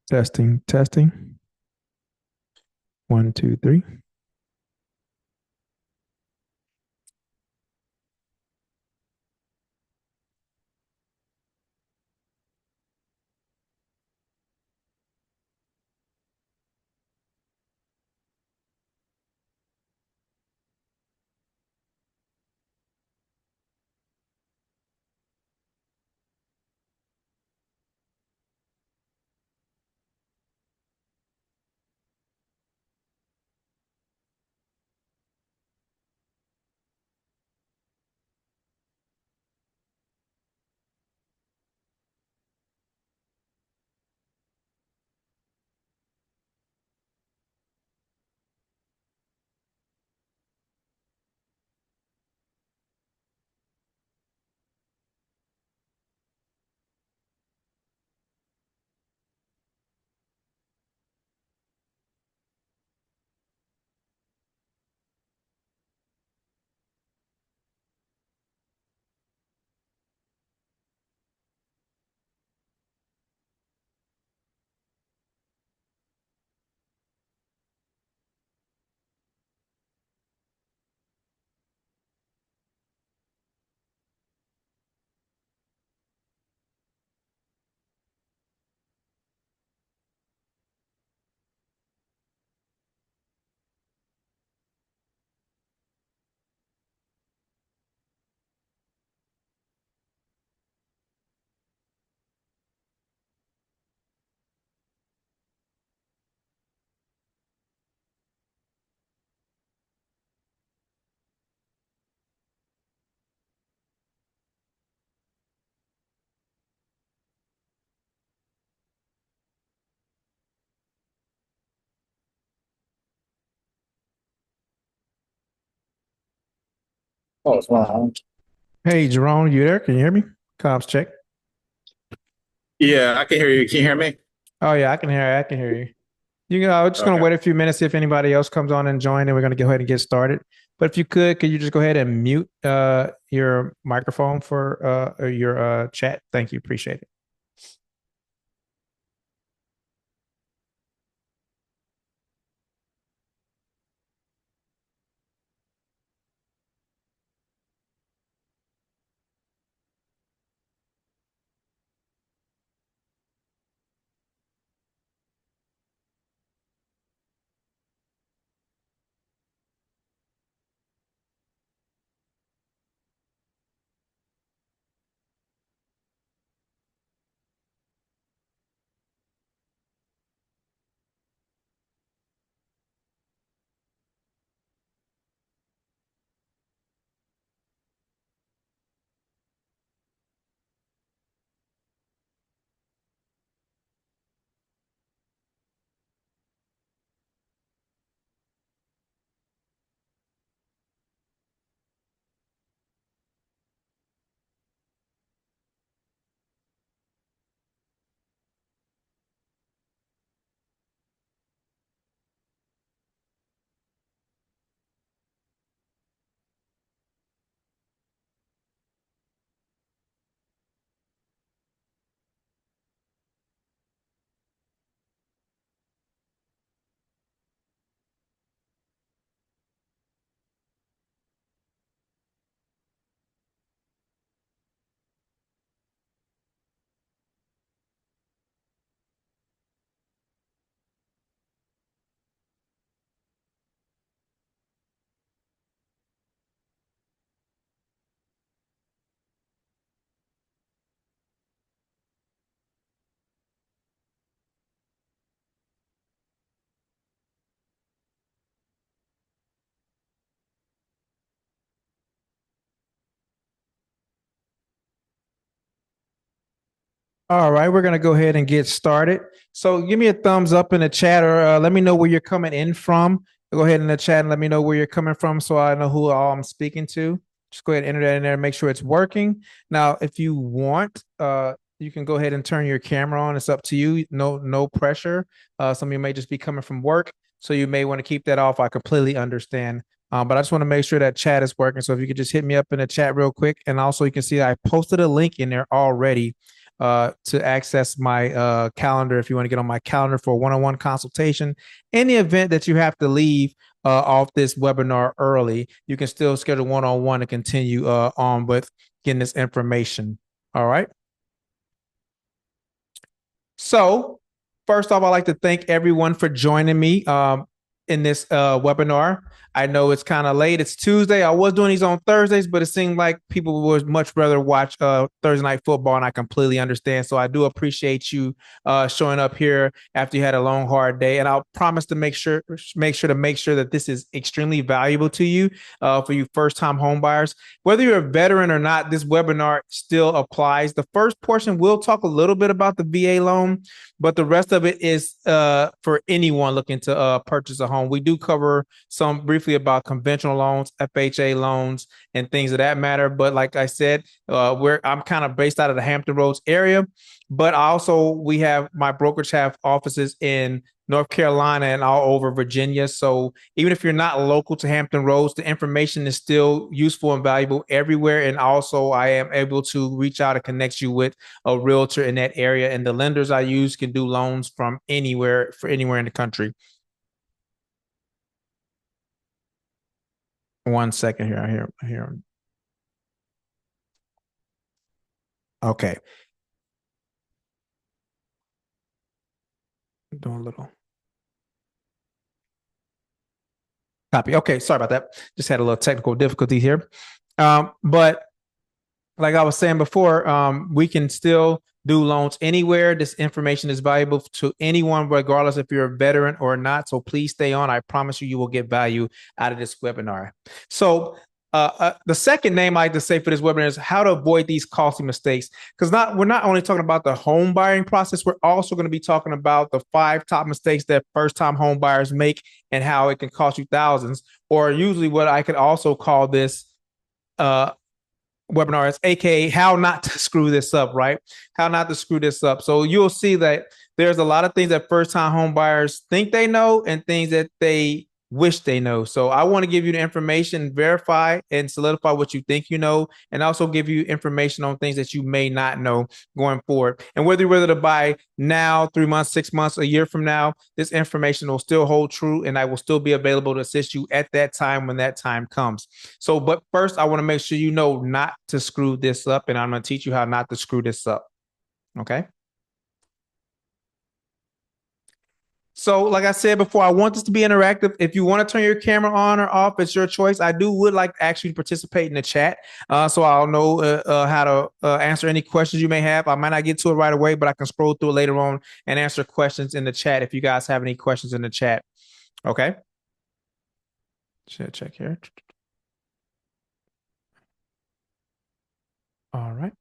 Testing, testing. One, two, three. Oh, it's fine. Hey, Jerome, you there? Can you hear me? Comms check. Yeah, I can hear you. Can you hear me? Oh yeah, I can hear you. I can hear you. I'm just gonna Okay. wait a few minutes see if anybody else comes on and join, and we're gonna go ahead and get started. But if you could you just go ahead and mute your microphone for or your chat? Thank you. Appreciate it. All right, we're gonna go ahead and get started. So give me a thumbs up in the chat, or let me know where you're coming in from. Go ahead in the chat and let me know where you're coming from, so I know who all I'm speaking to. Just go ahead and enter that in there and make sure it's working. Now, if you want, you can go ahead and turn your camera on. It's up to you. No pressure. Some of you may just be coming from work, so you may want to keep that off. I completely understand. But I just want to make sure that chat is working. So if you could just hit me up in the chat real quick, and also you can see I posted a link in there already to access my calendar if you want to get on my calendar for a one-on-one consultation. In the event that you have to leave off this webinar early, you can still schedule one-on-one to continue on with getting this information. All right. So, first off, I'd like to thank everyone for joining me in this webinar. I know it's kind of late. It's Tuesday. I was doing these on Thursdays, but it seemed like people would much rather watch Thursday night football, and I completely understand. So I do appreciate you showing up here after you had a long, hard day. And I'll promise to make sure that this is extremely valuable to you for you first-time home buyers. Whether you're a veteran or not, this webinar still applies. The first portion will talk a little bit about the VA loan, but the rest of it is for anyone looking to purchase a home. We do cover some briefly about conventional loans, FHA loans, and things of that matter. But like I said, I'm kind of based out of the Hampton Roads area, but also my brokerage have offices in North Carolina and all over Virginia. So even if you're not local to Hampton Roads, the information is still useful and valuable everywhere. And also I am able to reach out and connect you with a realtor in that area. And the lenders I use can do loans from anywhere in the country. 1 second here. Here. Okay. Doing a little copy. Okay, sorry about that. Just had a little technical difficulty here. But like I was saying before, we can still do loans anywhere. This information is valuable to anyone, regardless if you're a veteran or not. So please stay on. I promise you will get value out of this webinar. So the second name I like to say for this webinar is how to avoid these costly mistakes. Because we're not only talking about the home buying process, we're also going to be talking about the 5 top mistakes that first-time home buyers make and how it can cost you thousands, or usually what I could also call this webinar is AKA how not to screw this up, right? How not to screw this up. So you'll see that there's a lot of things that first-time home buyers think they know and things that they wish they know. So I want to give you the information, verify and solidify what you think you know, and also give you information on things that you may not know going forward. And whether you're ready to buy now, 3 months, 6 months, a year from now, this information will still hold true, and I will still be available to assist you at that time when that time comes. So, but first, I want to make sure you know not to screw this up, and I'm going to teach you how not to screw this up. Okay. So, like I said before, I want this to be interactive. If you want to turn your camera on or off, it's your choice. I would like to actually participate in the chat, so I'll know how to answer any questions you may have. I might not get to it right away, but I can scroll through it later on and answer questions in the chat if you guys have any questions in the chat. Okay. Check here. All right.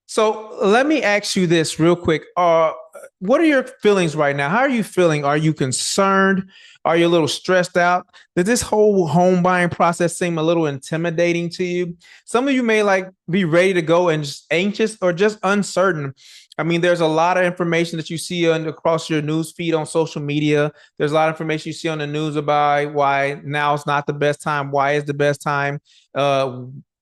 So let me ask you this real quick. What are your feelings right now? How are you feeling? Are you concerned? Are you a little stressed out? Does this whole home buying process seem a little intimidating to you? Some of you may be ready to go and just anxious or just uncertain. I mean, there's a lot of information that you see across your news feed on social media. There's a lot of information you see on the news about why now is not the best time. Why is the best time?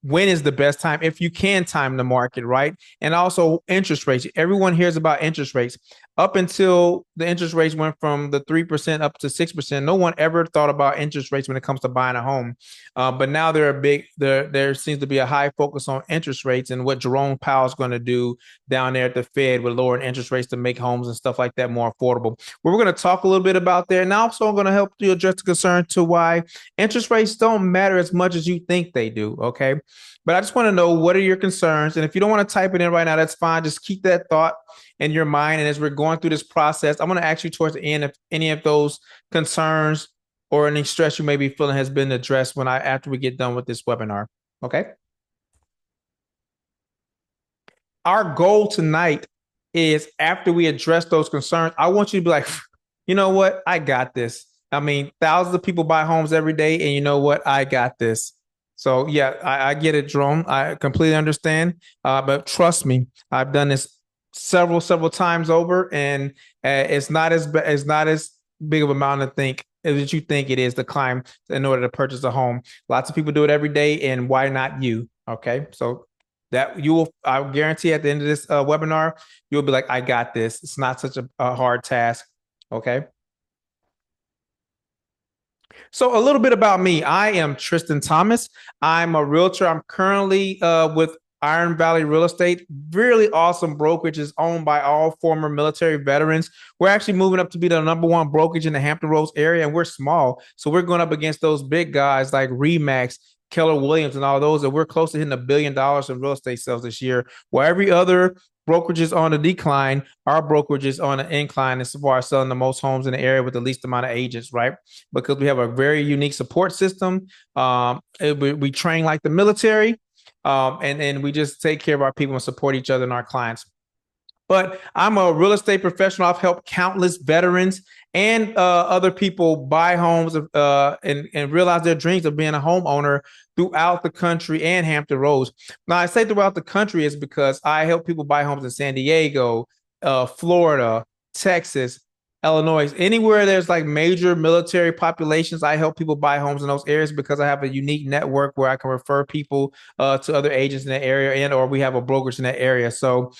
When is the best time if you can time the market, right? And also interest rates. Everyone hears about interest rates. Up until the interest rates went from the 3% up to 6%, no one ever thought about interest rates when it comes to buying a home. But now there seems to be a high focus on interest rates and what Jerome Powell is going to do down there at the Fed with lowering interest rates to make homes and stuff like that more affordable. We're going to talk a little bit about there. And also I'm going to help you address the concern to why interest rates don't matter as much as you think they do, okay? But I just want to know, what are your concerns? And if you don't want to type it in right now, that's fine. Just keep that thought in your mind. And as we're going through this process, I'm going to ask you towards the end if any of those concerns or any stress you may be feeling has been addressed after we get done with this webinar. Okay. Our goal tonight is, after we address those concerns, I want you to be like, you know what? I got this. I mean, thousands of people buy homes every day, and you know what? I got this. So yeah, I get it, Jerome. I completely understand. But trust me, I've done this several times over, and it's not as big of a mountain to think as you think it is to climb in order to purchase a home. Lots of people do it every day, and why not you? Okay, so that you will, I guarantee at the end of this webinar, you'll be like, I got this. It's not such a hard task. Okay. So a little bit about me. I am Tristan Thomas. I'm a realtor. I'm currently with Iron Valley Real Estate, really awesome brokerage is owned by all former military veterans. We're actually moving up to be the number one brokerage in the Hampton Roads area, and we're small. So we're going up against those big guys like Remax, Keller Williams, and all those. And we're close to hitting $1 billion in real estate sales this year, where every other brokerage is on a decline. Our brokerage is on an incline as far as selling the most homes in the area with the least amount of agents, right? Because we have a very unique support system. We train like the military, and we just take care of our people and support each other and our clients. But I'm a real estate professional. I've helped countless veterans and other people buy homes and realize their dreams of being a homeowner throughout the country and Hampton Roads. Now, I say throughout the country is because I help people buy homes in San Diego, Florida, Texas, Illinois, anywhere there's like major military populations. I help people buy homes in those areas because I have a unique network where I can refer people to other agents in that area, and or we have a brokerage in that area. So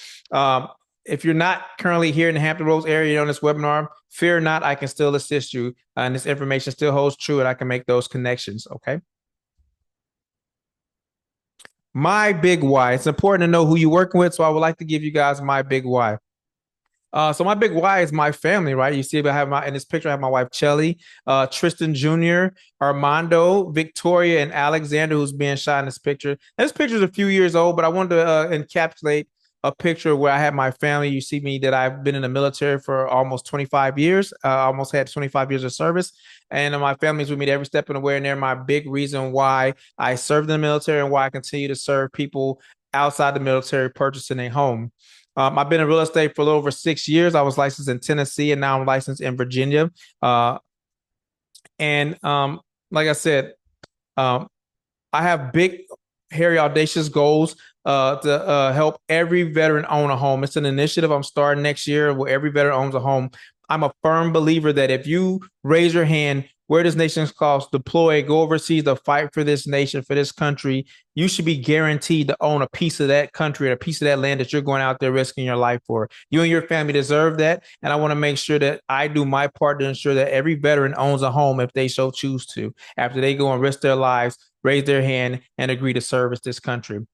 if you're not currently here in the Hampton Roads area on this webinar, fear not, I can still assist you. And this information still holds true and I can make those connections, okay? My big why. It's important to know who you're working with, so I would like to give you guys my big why. So my big why is my family, right? You see, I have in this picture, I have my wife, Chelly, Tristan Jr., Armando, Victoria, and Alexander, who's being shot in this picture. And this picture is a few years old, but I wanted to encapsulate a picture where I have my family. You see me that I've been in the military for almost 25 years, almost had 25 years of service. And my family's with me every step of the way. And they're my big reason why I served in the military and why I continue to serve people outside the military purchasing a home. I've been in real estate for a little over 6 years. I was licensed in Tennessee and now I'm licensed in Virginia. And like I said, um, I have big, hairy, audacious goals to help every veteran own a home. It's an initiative I'm starting next year where every veteran owns a home. I'm a firm believer that if you raise your hand, where this nation's called, deploy, go overseas to fight for this nation, for this country, you should be guaranteed to own a piece of that country, a piece of that land that you're going out there risking your life for. You and your family deserve that. And I want to make sure that I do my part to ensure that every veteran owns a home if they so choose to, after they go and risk their lives, raise their hand, and agree to service this country.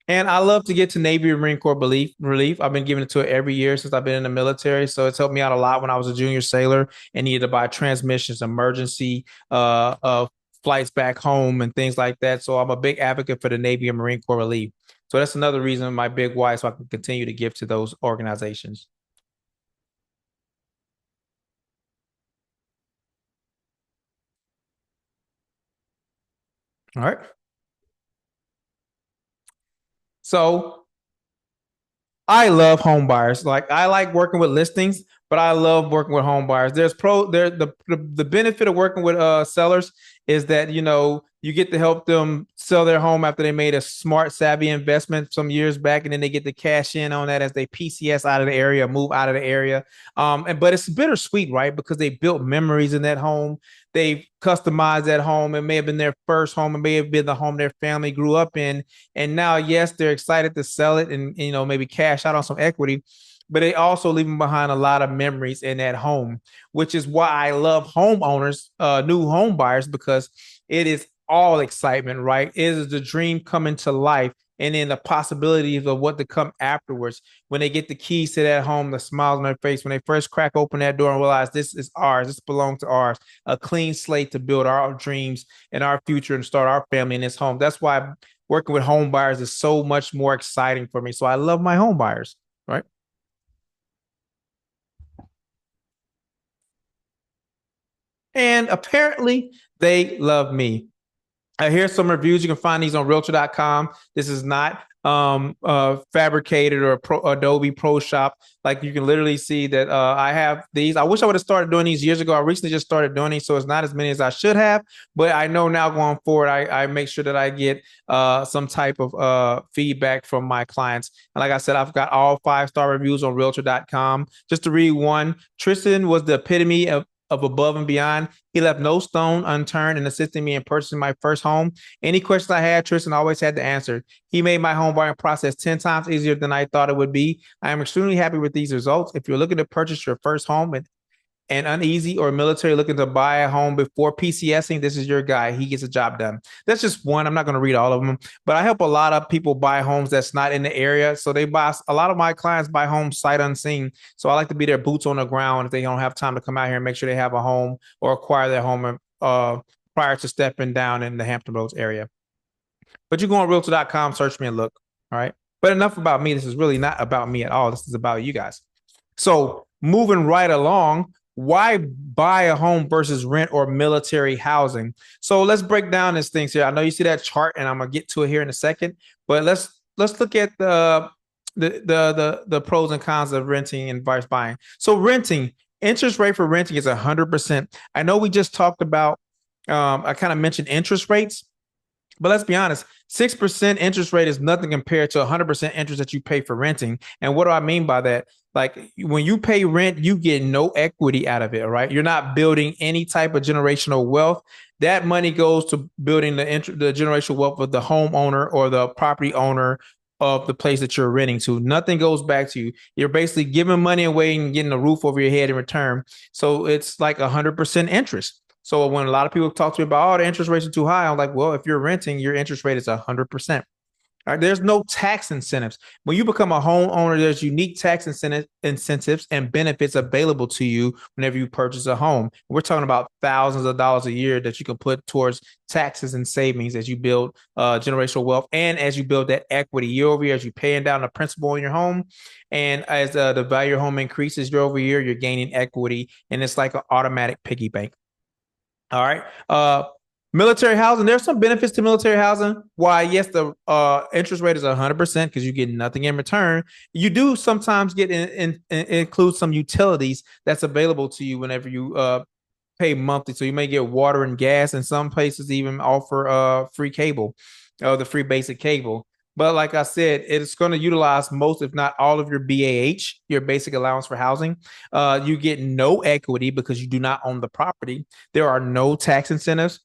And I love to get to Navy and Marine Corps relief. I've been giving it to it every year since I've been in the military. So it's helped me out a lot when I was a junior sailor and needed to buy transmissions, emergency flights back home and things like that. So I'm a big advocate for the Navy and Marine Corps relief. So that's another reason my big why, so I can continue to give to those organizations. All right. So I love home buyers. Like I like working with listings, but I love working with home buyers. The benefit of working with sellers is that you get to help them sell their home after they made a smart, savvy investment some years back, and then they get to cash in on that as they PCS out of the area, move out of the area. But it's bittersweet, right? Because they built memories in that home. They've customized that home. It may have been their first home. It may have been the home their family grew up in. And now, yes, they're excited to sell it and maybe cash out on some equity, but they also leaving behind a lot of memories in that home, which is why I love homeowners, new home buyers, because it is all excitement, right? It is the dream coming to life. And then the possibilities of what to come afterwards when they get the keys to that home, the smiles on their face, when they first crack open that door and realize this is ours, this belongs to ours, a clean slate to build our dreams and our future and start our family in this home. That's why working with home buyers is so much more exciting for me. So I love my home buyers, right? And apparently they love me. Here's some reviews. You can find these on realtor.com. This is not fabricated or Adobe Pro Shop. Like you can literally see that I have these. I wish I would have started doing these years ago. I recently just started doing these, so it's not as many as I should have. But I know now going forward, I make sure that I get some type of feedback from my clients. And like I said, I've got all 5-star reviews on realtor.com. Just to read one, Tristan was the epitome of of above and beyond. He left no stone unturned in assisting me in purchasing my first home. Any questions I had, Tristan always had the answer. He made my home buying process 10 times easier than I thought it would be. I am extremely happy with these results. If you're looking to purchase your first home and uneasy or military looking to buy a home before PCSing, this is your guy. He gets the job done. That's just one. I'm not going to read all of them, but I help a lot of people buy homes that's not in the area. So a lot of my clients buy homes sight unseen. So I like to be their boots on the ground if they don't have time to come out here and make sure they have a home or acquire their home prior to stepping down in the Hampton Roads area. But you go on realtor.com, search me and look. All right. But enough about me. This is really not about me at all. This is about you guys. So moving right along, why buy a home versus rent or military housing? So let's break down these things here. I know you see that chart, and I'm gonna get to it here in a second. But let's look at the pros and cons of renting and versus buying. So renting, interest rate for renting is 100%. I know we just talked about. I kind of mentioned interest rates. But let's be honest, 6% interest rate is nothing compared to 100% interest that you pay for renting. And what do I mean by that? Like when you pay rent, you get no equity out of it, right? You're not building any type of generational wealth. That money goes to building the generational wealth of the homeowner or the property owner of the place that you're renting to. Nothing goes back to you. You're basically giving money away and getting a roof over your head in return. So it's like 100% interest. So when a lot of people talk to me about, oh, the interest rates are too high, I'm like, well, if you're renting, your interest rate is 100%. All right, there's no tax incentives. When you become a homeowner, there's unique tax incentives and benefits available to you whenever you purchase a home. We're talking about thousands of dollars a year that you can put towards taxes and savings as you build generational wealth and as you build that equity year over year, as you're paying down the principal in your home. And as the value of your home increases year over year, you're gaining equity. And it's like an automatic piggy bank. All right. Military housing. There's some benefits to military housing. Why? Yes, the interest rate is 100% because you get nothing in return. You do sometimes get include some utilities that's available to you whenever you pay monthly. So you may get water and gas, and some places even offer free cable, the free basic cable. But like I said, it's going to utilize most, if not all, of your BAH, your basic allowance for housing. You get no equity because you do not own the property. There are no tax incentives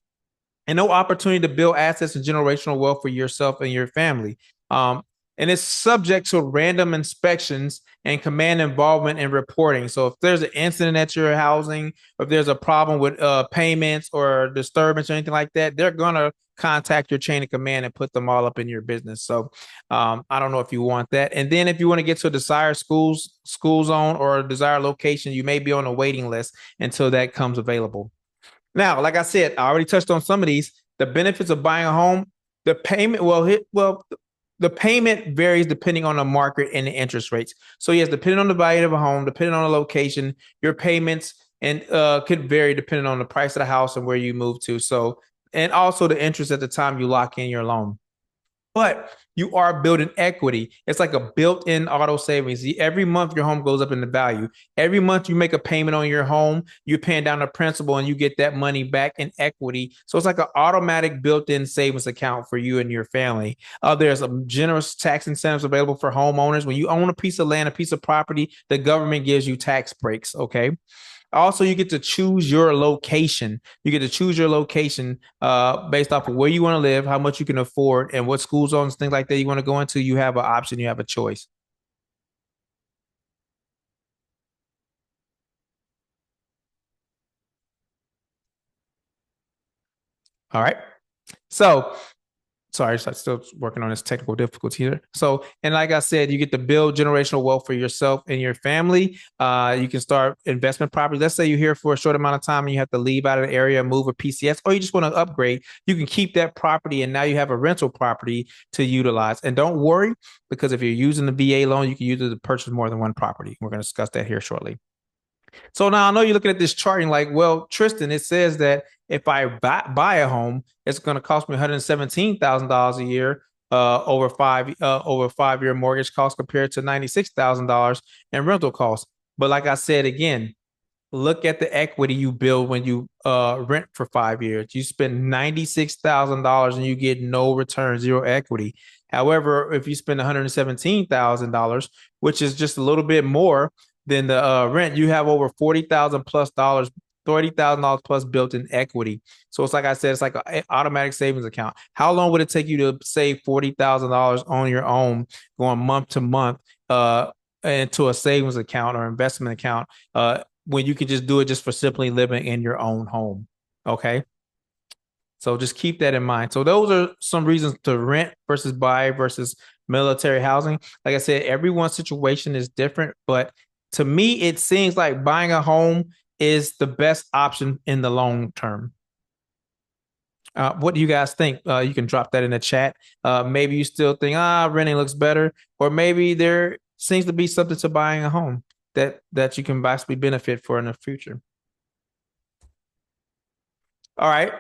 and no opportunity to build assets and generational wealth for yourself and your family. And it's subject to random inspections and command involvement in reporting. So if there's an incident at your housing, or if there's a problem with payments or disturbance or anything like that, they're going to contact your chain of command and put them all up in your business. So I don't know if you want that. And then if you want to get to a desired school zone or a desired location, you may be on a waiting list until that comes available. Now, like I said, I already touched on some of these. The benefits of buying a home, the payment, the payment varies depending on the market and the interest rates. So yes, depending on the value of a home, depending on the location, your payments and could vary depending on the price of the house and where you move to. So, and also the interest at the time you lock in your loan. But you are building equity. It's like a built-in auto savings. Every month your home goes up in the value. Every month you make a payment on your home, you're paying down the principal and you get that money back in equity. So it's like an automatic built-in savings account for you and your family. There's a generous tax incentives available for homeowners. When you own a piece of land, a piece of property, the government gives you tax breaks, okay? Also, you get to choose your location. You get to choose your location based off of where you want to live, how much you can afford, and what school zones, things like that you want to go into. You have an option. You have a choice. All right. So sorry, I'm still working on this technical difficulty here. So, and like I said, you get to build generational wealth for yourself and your family. You can start investment property. Let's say you're here for a short amount of time and you have to leave out of the area, move a PCS, or you just want to upgrade. You can keep that property and now you have a rental property to utilize. And don't worry, because if you're using the VA loan, you can use it to purchase more than one property. We're going to discuss that here shortly. So now I know you're looking at this chart and like, well, Tristan, it says that if I buy a home, it's going to cost me $117,000 a year over 5 year mortgage cost compared to $96,000 in rental costs. But like I said again, look at the equity you build when you rent for 5 years. You spend $96,000 and you get no return, zero equity. However, if you spend $117,000, which is just a little bit more than the rent, you have over $40,000 plus $30,000 plus built-in equity. So it's like I said, it's like an automatic savings account. How long would it take you to save $40,000 on your own, going month to month, into a savings account or investment account, when you can just do it just for simply living in your own home? Okay. So just keep that in mind. So those are some reasons to rent versus buy versus military housing. Like I said, everyone's situation is different, but to me, it seems like buying a home is the best option in the long term. What do you guys think? You can drop that in the chat. Maybe you still think, renting looks better, or maybe there seems to be something to buying a home that you can possibly benefit for in the future. All right.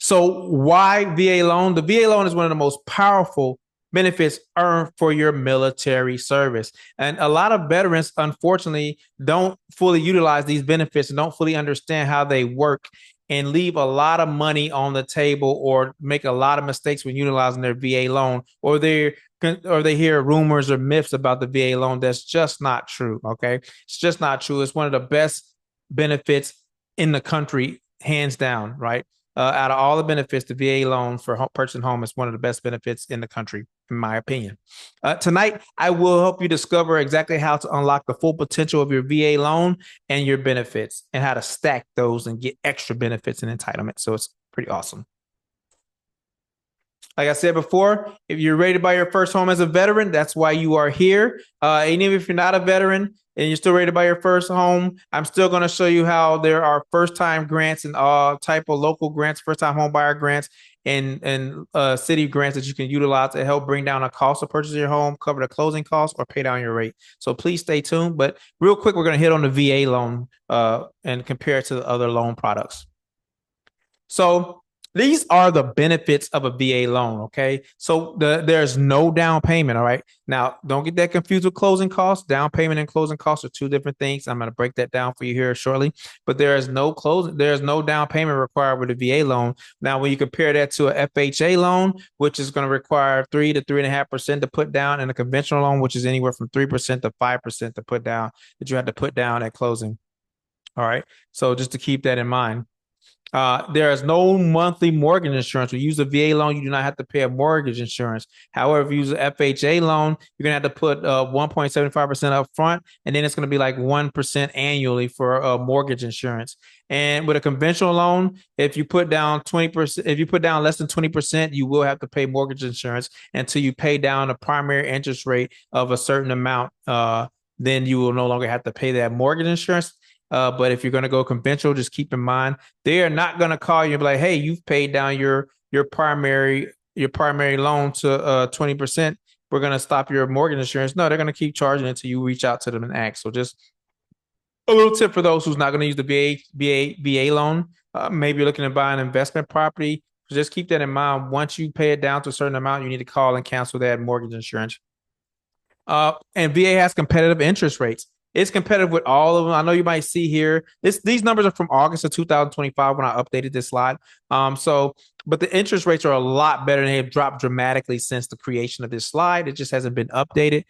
So why VA loan? The VA loan is one of the most powerful benefits earned for your military service. And a lot of veterans, unfortunately, don't fully utilize these benefits and don't fully understand how they work and leave a lot of money on the table or make a lot of mistakes when utilizing their VA loan, or they hear rumors or myths about the VA loan that's just not true. Okay. It's just not true. It's one of the best benefits in the country, hands down, right? Out of all the benefits, the VA loan for purchasing home is one of the best benefits in the country, in my opinion. Tonight, I will help you discover exactly how to unlock the full potential of your VA loan and your benefits, and how to stack those and get extra benefits and entitlements. So it's pretty awesome. Like I said before, if you're ready to buy your first home as a veteran, that's why you are here. And even if you're not a veteran and you're still ready to buy your first home, I'm still going to show you how there are first-time grants and all type of local grants, first-time home buyer grants, and city grants that you can utilize to help bring down the cost of purchasing your home, cover the closing costs, or pay down your rate. So please stay tuned. But real quick, we're going to hit on the VA loan and compare it to the other loan products. So these are the benefits of a VA loan. Okay. So there's no down payment. All right. Now, don't get that confused with closing costs. Down payment and closing costs are two different things. I'm going to break that down for you here shortly. But there's no down payment required with a VA loan. Now, when you compare that to a FHA loan, which is going to require 3 to 3.5% to put down, and a conventional loan, which is anywhere from 3% to 5% to put down, that you have to put down at closing. All right. So just to keep that in mind. There is no monthly mortgage insurance. When you use a VA loan, you do not have to pay a mortgage insurance. However, if you use an FHA loan, you're going to have to put 1.75% up front, and then it's going to be like 1% annually for mortgage insurance. And with a conventional loan, if you put down 20%, if you put down less than 20%, you will have to pay mortgage insurance until you pay down a primary interest rate of a certain amount. Then you will no longer have to pay that mortgage insurance. But if you're going to go conventional, just keep in mind, they are not going to call you and be like, hey, you've paid down your primary loan to 20%. We're going to stop your mortgage insurance. No, they're going to keep charging until you reach out to them and ask. So just a little tip for those who's not going to use the VA loan. Maybe you're looking to buy an investment property. Just keep that in mind. Once you pay it down to a certain amount, you need to call and cancel that mortgage insurance. And VA has competitive interest rates. It's competitive with all of them. I know you might see here, these numbers are from August of 2025 when I updated this slide. But the interest rates are a lot better, and they have dropped dramatically since the creation of this slide. It just hasn't been updated.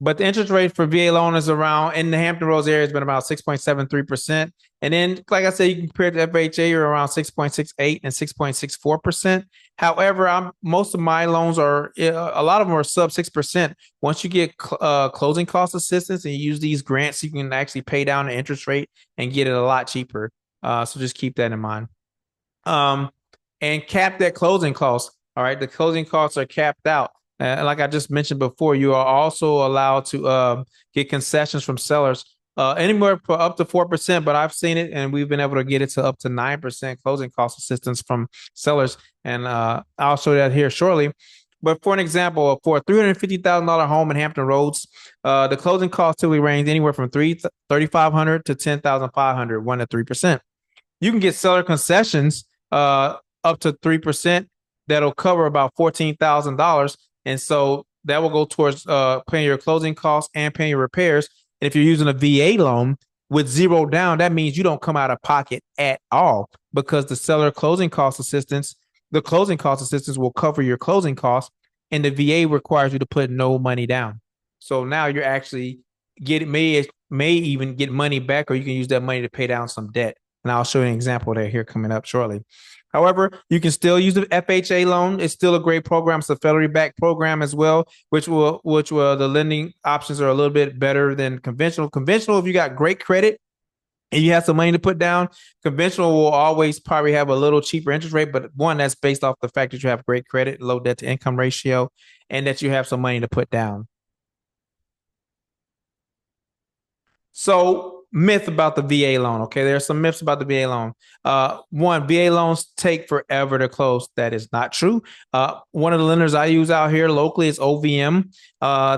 But the interest rate for VA loan is around, in the Hampton Roads area, has been about 6.73%. And then, like I said, you can compare it to FHA, you're around 6.68 and 6.64%. However, most of my loans are, a lot of them are sub 6%. Once you get closing cost assistance and you use these grants, you can actually pay down the interest rate and get it a lot cheaper. So just keep that in mind. And cap that closing cost. All right. The closing costs are capped out. Like I just mentioned before, you are also allowed to get concessions from sellers, anywhere for up to 4%. But I've seen it, and we've been able to get it to up to 9% closing cost assistance from sellers. And I'll show that here shortly. But for an example, for a $350,000 home in Hampton Roads, the closing costs typically range anywhere from $3,500 to $10,500, 1 to 3%. You can get seller concessions up to 3%. That'll cover about $14,000. And so that will go towards paying your closing costs and paying your repairs. And if you're using a VA loan with zero down, that means you don't come out of pocket at all, because the seller closing cost assistance, the closing cost assistance will cover your closing costs, and the VA requires you to put no money down. So now you're actually getting me, may even get money back, or you can use that money to pay down some debt. And I'll show you an example there here coming up shortly. However, you can still use the FHA loan. It's still a great program. It's a federally backed program as well, which will the lending options are a little bit better than conventional. Conventional, if you got great credit and you have some money to put down, conventional will always probably have a little cheaper interest rate, but one, that's based off the fact that you have great credit, low debt to income ratio, and that you have some money to put down. So, myth about the VA loan. Okay, there are some myths about the VA loan. One, VA loans take forever to close. That is not true. One of the lenders I use out here locally is OVM.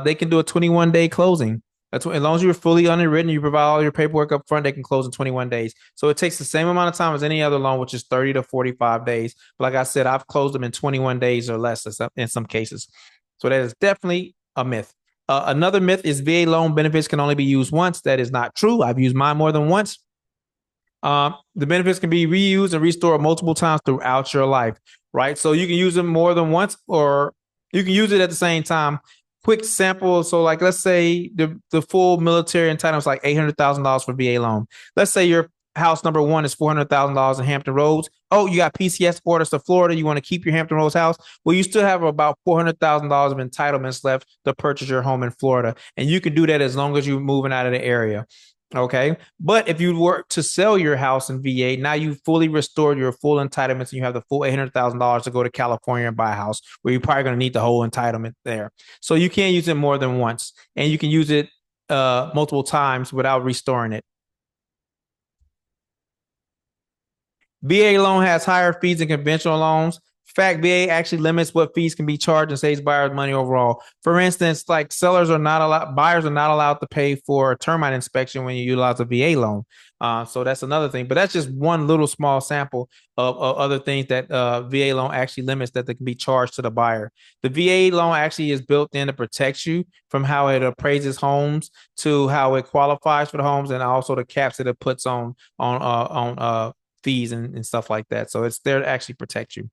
They can do a 21-day closing. As long as you're fully underwritten, you provide all your paperwork up front, they can close in 21 days. So it takes the same amount of time as any other loan, which is 30 to 45 days. But like I said, I've closed them in 21 days or less in some cases. So that is definitely a myth. Another myth is VA loan benefits can only be used once. That is not true. I've used mine more than once. The benefits can be reused and restored multiple times throughout your life, right? So you can use them more than once, or you can use it at the same time. Quick sample. So, like, let's say the full military entitlement is like $800,000 for VA loan. Let's say your house number one is $400,000 in Hampton Roads. Oh, you got PCS orders to Florida. You want to keep your Hampton Roads house? Well, you still have about $400,000 of entitlements left to purchase your home in Florida, and you can do that as long as you're moving out of the area. Okay. But if you were to sell your house in VA, now you fully restored your full entitlements and you have the full $800,000 to go to California and buy a house where you're probably going to need the whole entitlement there. So you can't use it more than once, and you can use it multiple times without restoring it. VA loan has higher fees than conventional loans. Fact, VA actually limits what fees can be charged and saves buyers money overall. For instance, like buyers are not allowed to pay for a termite inspection when you utilize a VA loan. So that's another thing, but that's just one little small sample of other things that VA loan actually limits that they can be charged to the buyer. The VA loan actually is built in to protect you from how it appraises homes to how it qualifies for the homes, and also the caps that it puts on fees and stuff like that. So it's there to actually protect you.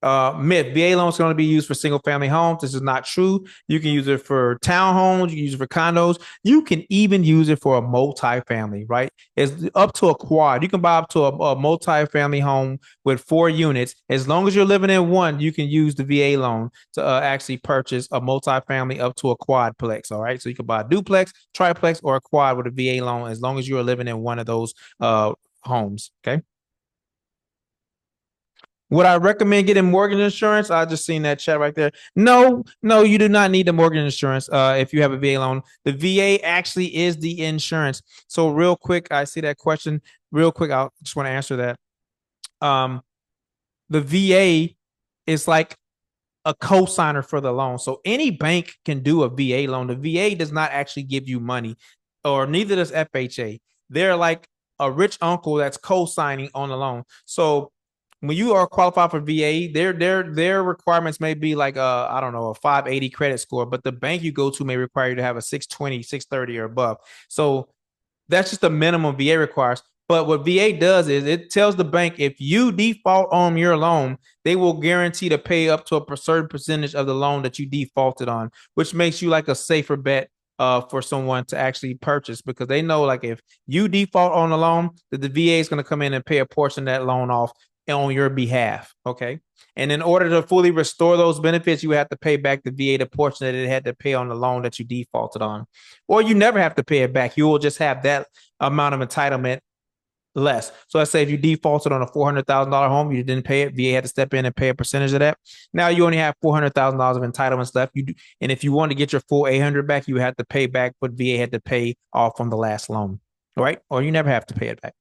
Myth: VA loan is going to be used for single family homes. This is not true. You can use it for townhomes. You can use it for condos. You can even use it for a multi-family, right? It's up to a quad. You can buy up to a multi-family home with 4 units. As long as you're living in one, you can use the VA loan to actually purchase a multi-family up to a quadplex. All right. So you can buy a duplex, triplex, or a quad with a VA loan as long as you're living in one of those homes. Okay. Would I recommend getting mortgage insurance? I just seen that chat right there. No, no, you do not need the mortgage insurance if you have a VA loan. The VA actually is the insurance. So real quick, I see that question. Real quick, I just want to answer that. The VA is like a co-signer for the loan. So any bank can do a VA loan. The VA does not actually give you money, or neither does FHA. They're like a rich uncle that's co-signing on the loan. So when you are qualified for VA, their requirements may be like I don't know, a 580 credit score, but the bank you go to may require you to have a 620, 630 or above. So that's just the minimum VA requires. But what VA does is it tells the bank if you default on your loan, they will guarantee to pay up to a certain percentage of the loan that you defaulted on, which makes you like a safer bet for someone to actually purchase, because they know like if you default on the loan, that the VA is going to come in and pay a portion of that loan off on your behalf. Okay. And in order to fully restore those benefits, you have to pay back the VA the portion that it had to pay on the loan that you defaulted on. Or you never have to pay it back. You will just have that amount of entitlement less. So let's say if you defaulted on a $400,000 home, you didn't pay it, VA had to step in and pay a percentage of that. Now you only have $400,000 of entitlements left. And if you want to get your full 800 back, you have to pay back what VA had to pay off on the last loan, right? Or you never have to pay it back.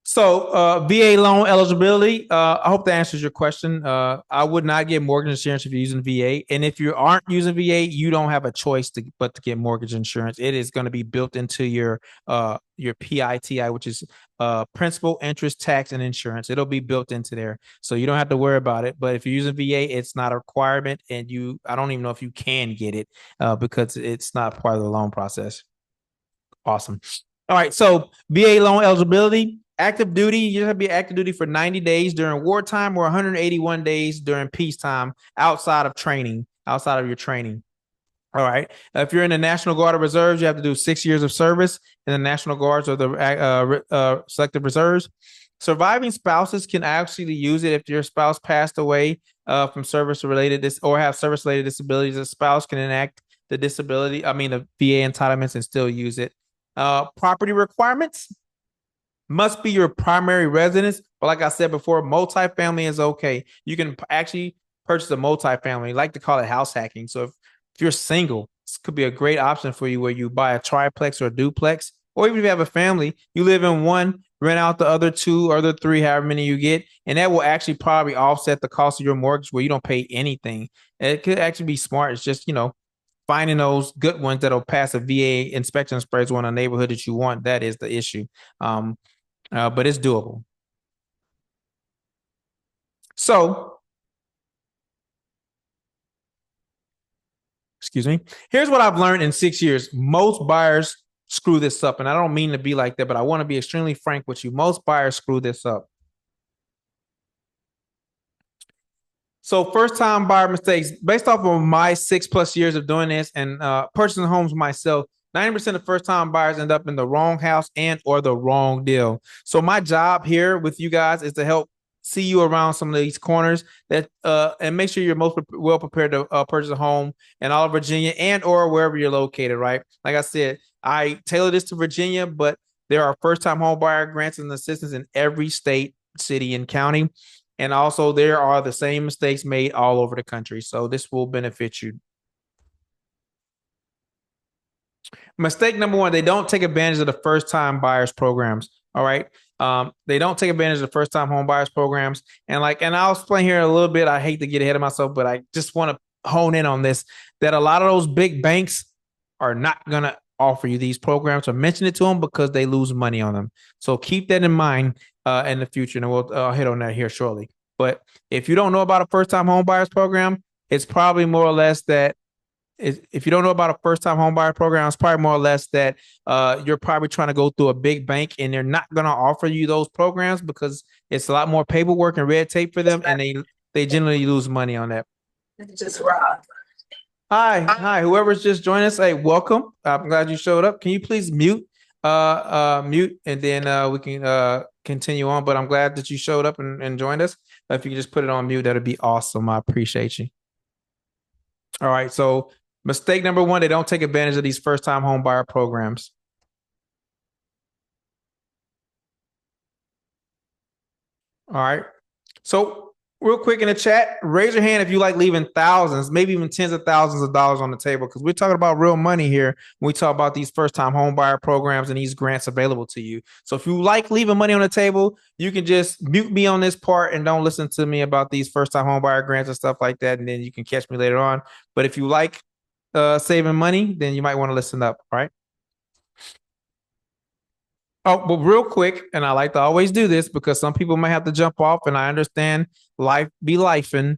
So VA loan eligibility, I hope that answers your question. I would not get mortgage insurance if you're using VA. And if you aren't using VA, you don't have a choice but to get mortgage insurance. It is going to be built into your PITI, which is principal, interest, tax, and insurance. It'll be built into there. So you don't have to worry about it. But if you're using VA, it's not a requirement. And I don't even know if you can get it because it's not part of the loan process. Awesome. All right. So VA loan eligibility. Active duty, you have to be active duty for 90 days during wartime or 181 days during peacetime outside of your training. All right. If you're in the National Guard or Reserves, you have to do 6 years of service in the National Guards or the Selective Reserves. Surviving spouses can actually use it if your spouse passed away from service related or have service related disabilities. A spouse can enact the the VA entitlements and still use it. Property requirements must be your primary residence. But like I said before, multifamily is okay. You can actually purchase a multifamily. I like to call it house hacking. So if you're single, this could be a great option for you where you buy a triplex or a duplex. Or even if you have a family, you live in one, rent out the other two or the three, however many you get. And that will actually probably offset the cost of your mortgage where you don't pay anything. And it could actually be smart. It's just, finding those good ones that'll pass a VA inspection appraisal in a neighborhood that you want. That is the issue. But it's doable. So, excuse me. Here's what I've learned in 6 years. Most buyers screw this up. And I don't mean to be like that, but I want to be extremely frank with you. Most buyers screw this up. So first time buyer mistakes, based off of my 6+ years of doing this and purchasing homes myself, 90% of first time buyers end up in the wrong house and or the wrong deal. So my job here with you guys is to help see you around some of these corners that and make sure you're most well prepared to purchase a home in all of Virginia and or wherever you're located, right? Like I said, I tailor this to Virginia, but there are first time home buyer grants and assistance in every state, city, and county. And also there are the same mistakes made all over the country. So this will benefit you. Mistake number one, they don't take advantage of the first time buyers programs. All right. They don't take advantage of the first time home buyers programs. And I'll explain here a little bit. I hate to get ahead of myself, but I just want to hone in on this, that a lot of those big banks are not going to offer you these programs or mention it to them because they lose money on them. So keep that in mind in the future. And we'll hit on that here shortly. But if you don't know about a first time home buyers program, it's probably more or less that if you don't know about a first time home buyer program, it's probably more or less that you're probably trying to go through a big bank and they're not going to offer you those programs because it's a lot more paperwork and red tape for them. And they generally lose money on that. Just Rob. Hi, whoever's just joined us. Hey, welcome. I'm glad you showed up. Can you please mute and then we can continue on. But I'm glad that you showed up and joined us. If you can just put it on mute, that'd be awesome. I appreciate you. All right. So mistake number one, they don't take advantage of these first time home buyer programs. All right. So real quick in the chat, raise your hand if you like leaving thousands, maybe even tens of thousands of dollars on the table, because we're talking about real money here when we talk about these first-time home buyer programs and these grants available to you. So if you like leaving money on the table, you can just mute me on this part and don't listen to me about these first-time home buyer grants and stuff like that, and then you can catch me later on. But if you like saving money, then you might want to listen up, right? Oh, but real quick, and I like to always do this because some people might have to jump off, and I understand life be lifing.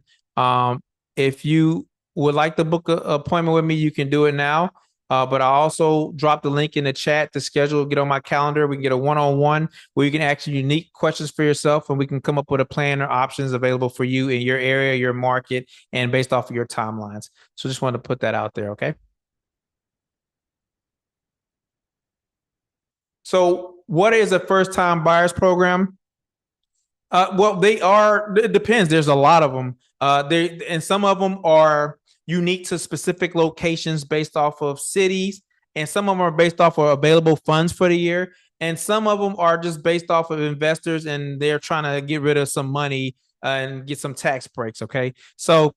If you would like to book an appointment with me, you can do it now. But I also drop the link in the chat to schedule, get on my calendar. We can get a one-on-one where you can ask unique questions for yourself, and we can come up with a plan or options available for you in your area, your market, and based off of your timelines. So just wanted to put that out there, okay? So what is a first-time buyers program? Well, it depends. There's a lot of them. And some of them are unique to specific locations based off of cities, and some of them are based off of available funds for the year, and some of them are just based off of investors and they're trying to get rid of some money and get some tax breaks. Okay, so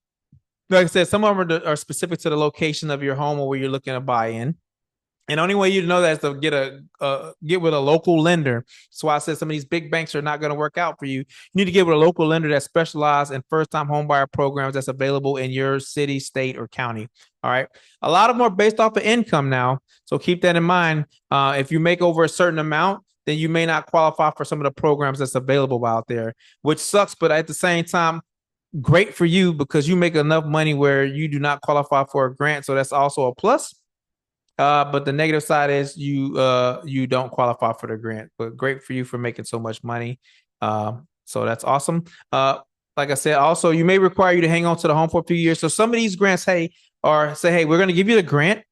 like I said, some of them are specific to the location of your home or where you're looking to buy in. And the only way you know that is to get with a local lender. So I said some of these big banks are not going to work out for you. You need to get with a local lender that specializes in first-time homebuyer programs that's available in your city, state, or county. All right. A lot of them are based off of income now. So keep that in mind. If you make over a certain amount, then you may not qualify for some of the programs that's available out there, which sucks. But at the same time, great for you because you make enough money where you do not qualify for a grant. So that's also a plus. But the negative side is you don't qualify for the grant, but great for you for making so much money. So that's awesome. Like I said, also you may require you to hang on to the home for a few years. So some of these grants, hey, or say, hey, we're going to give you the grant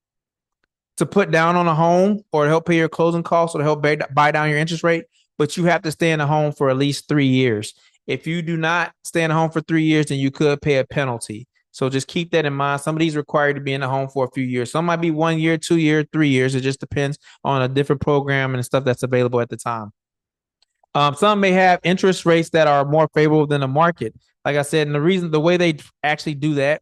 to put down on a home or to help pay your closing costs or to help buy down your interest rate, but you have to stay in the home for at least 3 years. If you do not stay in the home for 3 years, then you could pay a penalty. So just keep that in mind. Some of these required to be in the home for a few years. Some might be 1 year, 2 year, 3 years. It just depends on a different program and stuff that's available at the time. Some may have interest rates that are more favorable than the market. Like I said, and the way they actually do that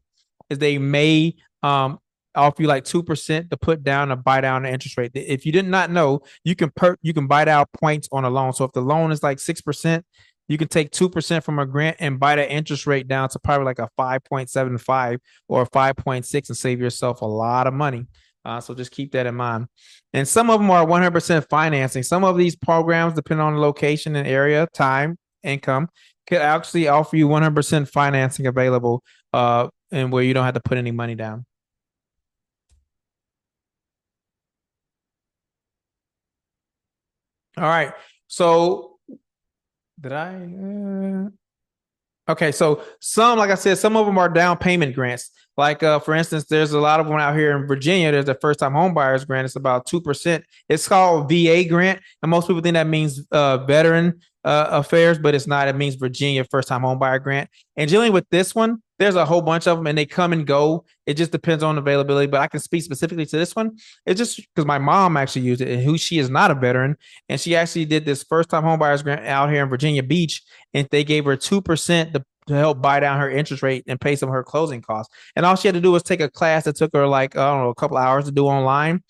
is they may offer you like 2% to put down or buy down the interest rate. If you did not know, you can buy down points on a loan. So if the loan is like 6%, you can take 2% from a grant and buy that interest rate down to probably like a 5.75 or 5.6 and save yourself a lot of money. So just keep that in mind. And some of them are 100% financing. Some of these programs, depending on the location and area, time, income, could actually offer you 100% financing available and where you don't have to put any money down. All right. So did I? Okay, so like I said, some of them are down payment grants. Like, for instance, there's a lot of them out here in Virginia. There's a first time home buyers grant. It's about 2%. It's called VA grant. And most people think that means veteran affairs, but it's not. It means Virginia first time home buyer grant. And dealing with this one, there's a whole bunch of them and they come and go. It just depends on availability. But I can speak specifically to this one. It's just because my mom actually used it and who she is not a veteran. And she actually did this first time home buyers grant out here in Virginia Beach. And they gave her 2% to help buy down her interest rate and pay some of her closing costs. And all she had to do was take a class that took her like, I don't know, a couple hours to do online.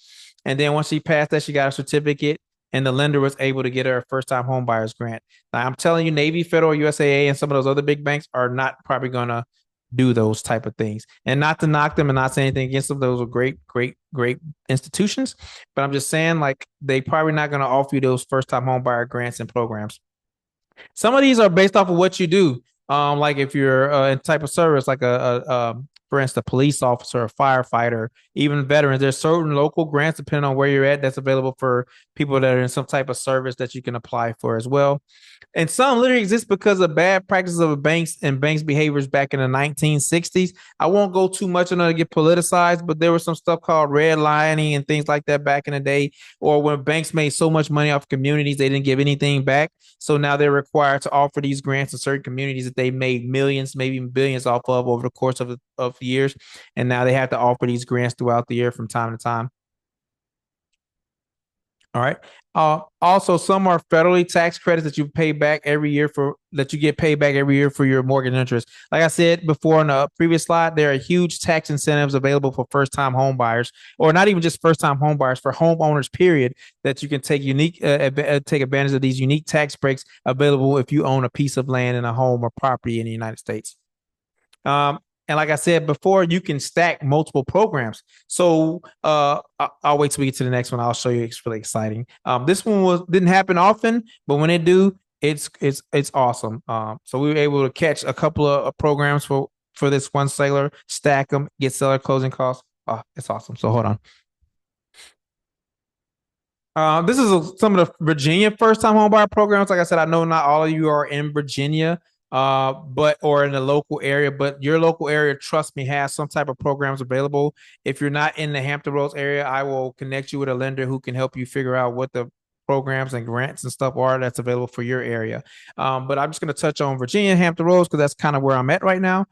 And then once she passed that, she got a certificate and the lender was able to get her a first time home buyers grant. Now, I'm telling you, Navy, Federal, USAA, and some of those other big banks are not probably going to do those type of things. And not to knock them and not say anything against them. Those are great institutions. But I'm just saying, like, they probably not going to offer you those first time home buyer grants and programs. Some of these are based off of what you do. Like if you're in type of service, like for instance, a police officer, a firefighter, even veterans, there's certain local grants depending on where you're at that's available for people that are in some type of service that you can apply for as well. And some literally exist because of bad practices of banks and banks' behaviors back in the 1960s. I won't go too much on it to get politicized, but there was some stuff called redlining and things like that back in the day, or when banks made so much money off communities, they didn't give anything back. So now they're required to offer these grants to certain communities that they made millions, maybe billions off of over the course of years. And now they have to offer these grants throughout the year from time to time. All right. Also, some are federally tax credits that you pay back every year for that you get paid back every year for your mortgage interest. Like I said before in the previous slide, there are huge tax incentives available for first-time home buyers, or not even just first-time home buyers, for homeowners. Period. That you can take take advantage of these unique tax breaks available if you own a piece of land in a home or property in the United States. And like I said before, you can stack multiple programs. So I'll wait till we get to the next one. I'll show you. It's really exciting. This one didn't happen often, but when it do, it's awesome. So we were able to catch a couple of programs for this one seller, stack them, get seller closing costs. Oh, it's awesome. So hold on. This is some of the Virginia first-time homebuyer programs. Like I said, I know not all of you are in Virginia, but or in the local area, but your local area, trust me, has some type of programs available. If you're not in the Hampton Roads area, I will connect you with a lender who can help you figure out what the programs and grants and stuff are that's available for your area. But I'm just going to touch on Virginia and Hampton Roads because that's kind of where I'm at right now.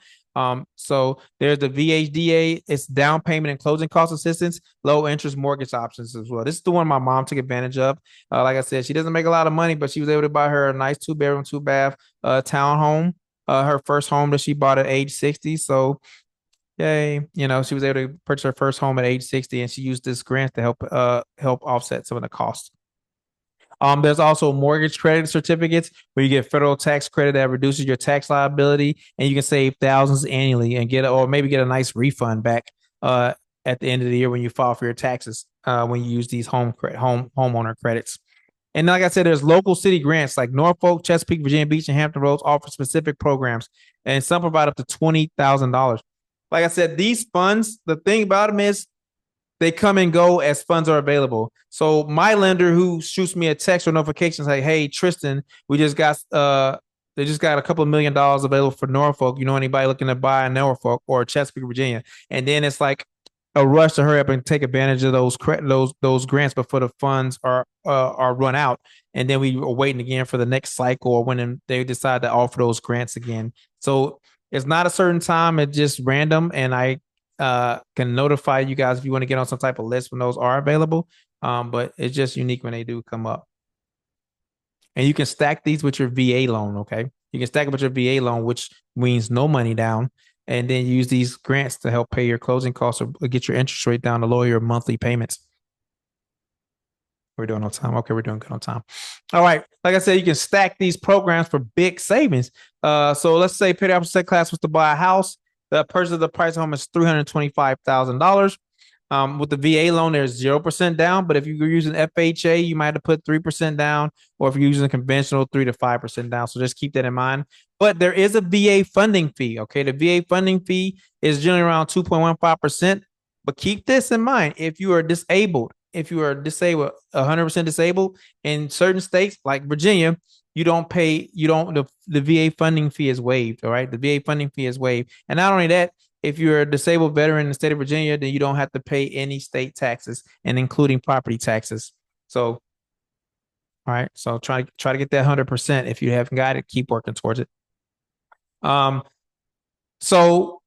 So there's the VHDA, it's down payment and closing cost assistance, low interest mortgage options as well. This is the one my mom took advantage of. Like I said, she doesn't make a lot of money, but she was able to buy her a nice 2-bedroom, 2-bath townhome, her first home that she bought at age 60. So yay, she was able to purchase her first home at age 60, and she used this grant to help offset some of the costs. There's also mortgage credit certificates where you get federal tax credit that reduces your tax liability, and you can save thousands annually and or maybe get a nice refund back at the end of the year when you file for your taxes when you use these homeowner credits. And like I said, there's local city grants like Norfolk, Chesapeake, Virginia Beach, and Hampton Roads offer specific programs, and some provide up to $20,000. Like I said, these funds, the thing about them is they come and go as funds are available. So my lender who shoots me a text or notification like, hey, Tristan, we just got They just got a couple of $1 million available for Norfolk. You know anybody looking to buy in Norfolk or Chesapeake, Virginia? And then it's like a rush to hurry up and take advantage of those grants before the funds are run out. And then we are waiting again for the next cycle or when they decide to offer those grants again. So it's not a certain time; it's just random. And I can notify you guys if you want to get on some type of list when those are available. But it's just unique when they do come up. And you can stack these with your VA loan. Okay. You can stack it with your VA loan, which means no money down. And then use these grants to help pay your closing costs or get your interest rate down to lower your monthly payments. We're doing on time. Okay, we're doing good on time. All right. Like I said, you can stack these programs for big savings. So let's say paid off set class was to buy a house. The purchase of the price of home is $325,000. With the VA loan, there's 0% down, but if you're using FHA, you might have to put 3% down, or if you're using a conventional, 3 to 5% down. So just keep that in mind. But there is a VA funding fee. Okay, the VA funding fee is generally around 2.15%. But keep this in mind: if you are disabled, 100% disabled in certain states like Virginia, you don't pay. You don't the VA funding fee is waived. All right, the VA funding fee is waived, and not only that, if you're a disabled veteran in the state of Virginia, then you don't have to pay any state taxes and including property taxes. So, all right. So try to get that 100%. If you haven't got it, keep working towards it. Um, so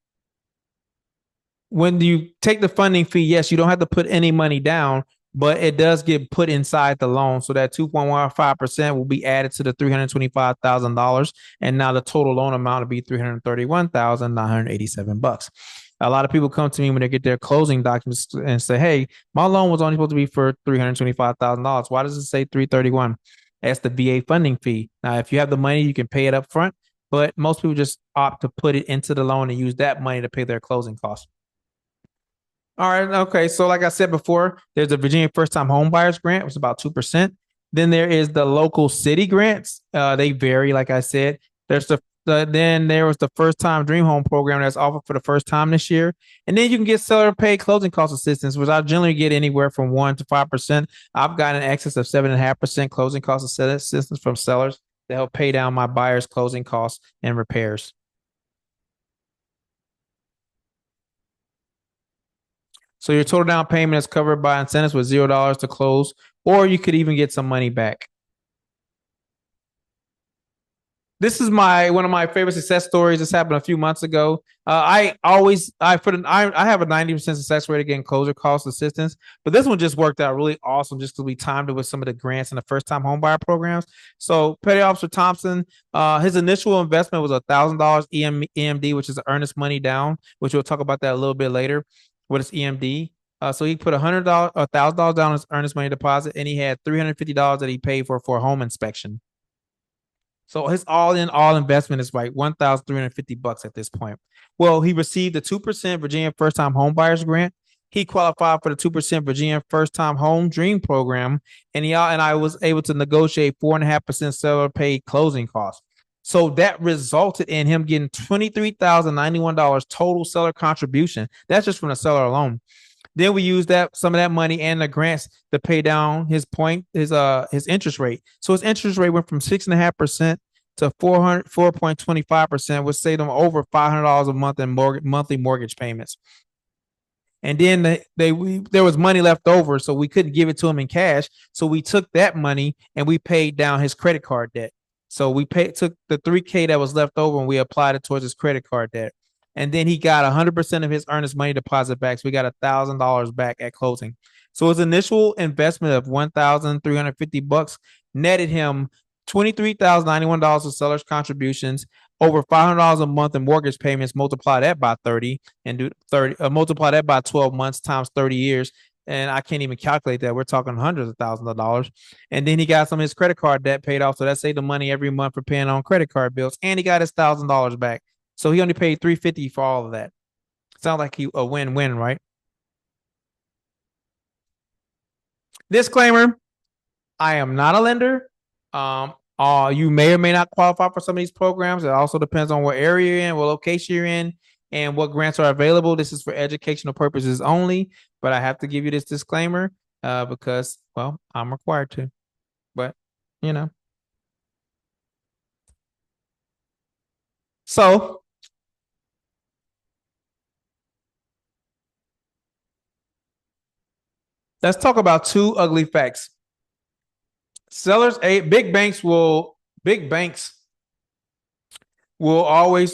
when you take the funding fee, yes, you don't have to put any money down, but it does get put inside the loan. So that 2.15% will be added to the $325,000. And now the total loan amount will be $331,987. A lot of people come to me when they get their closing documents and say, "Hey, my loan was only supposed to be for $325,000. Why does it say 331?" That's the VA funding fee. Now, if you have the money, you can pay it up front, but most people just opt to put it into the loan and use that money to pay their closing costs. All right. Okay. So, like I said before, there's a Virginia first time home buyers grant, which is about 2%. Then there is the local city grants. They vary, like I said. There's then there was the first time dream home program that's offered for the first time this year. And then you can get seller paid closing cost assistance, which I generally get anywhere from 1 to 5%. I've got an excess of 7.5% closing cost assistance from sellers to help pay down my buyers' closing costs and repairs. So your total down payment is covered by incentives with $0 to close, or you could even get some money back. This is one of my favorite success stories. This happened a few months ago. I have a 90% success rate again closure cost assistance, but this one just worked out really awesome just because we timed it with some of the grants and the first time homebuyer programs. So Petty Officer Thompson, his initial investment was $1,000 EMD, which is earnest money down, which we'll talk about that a little bit later. What is EMD? So he put $100,000 down as earnest money deposit, and he had $350 that he paid for a home inspection. So his all investment is like $1,350 at this point. Well, he received the 2% Virginia First Time Home Buyers Grant. He qualified for the 2% Virginia First Time Home Dream Program, and I was able to negotiate 4.5% seller paid closing costs. So that resulted in him getting $23,091 total seller contribution. That's just from the seller alone. Then we used some of that money and the grants to pay down his interest rate. So his interest rate went from 6.5% to 4.25%, which saved him over $500 a month in monthly mortgage payments. And then there was money left over, so we couldn't give it to him in cash. So we took that money and we paid down his credit card debt. So took the $3K that was left over and we applied it towards his credit card debt. And then he got 100% of his earnest money deposit back. So we got $1,000 back at closing. So his initial investment of $1,350 netted him $23,091 of seller's contributions, over $500 a month in mortgage payments. Multiply that by 30 and multiply that by 12 months times 30 years. And I can't even calculate that. We're talking hundreds of thousands of dollars. And then he got some of his credit card debt paid off. So that saved the money every month for paying on credit card bills. And he got his $1,000 back. So he only paid $350 for all of that. Sounds like a win-win, right? Disclaimer: I am not a lender. You may or may not qualify for some of these programs. It also depends on what area you're in, what location you're in, and what grants are available. This is for educational purposes only, but I have to give you this disclaimer because, well, I'm required to. But, you know. So let's talk about two ugly facts. Big banks will always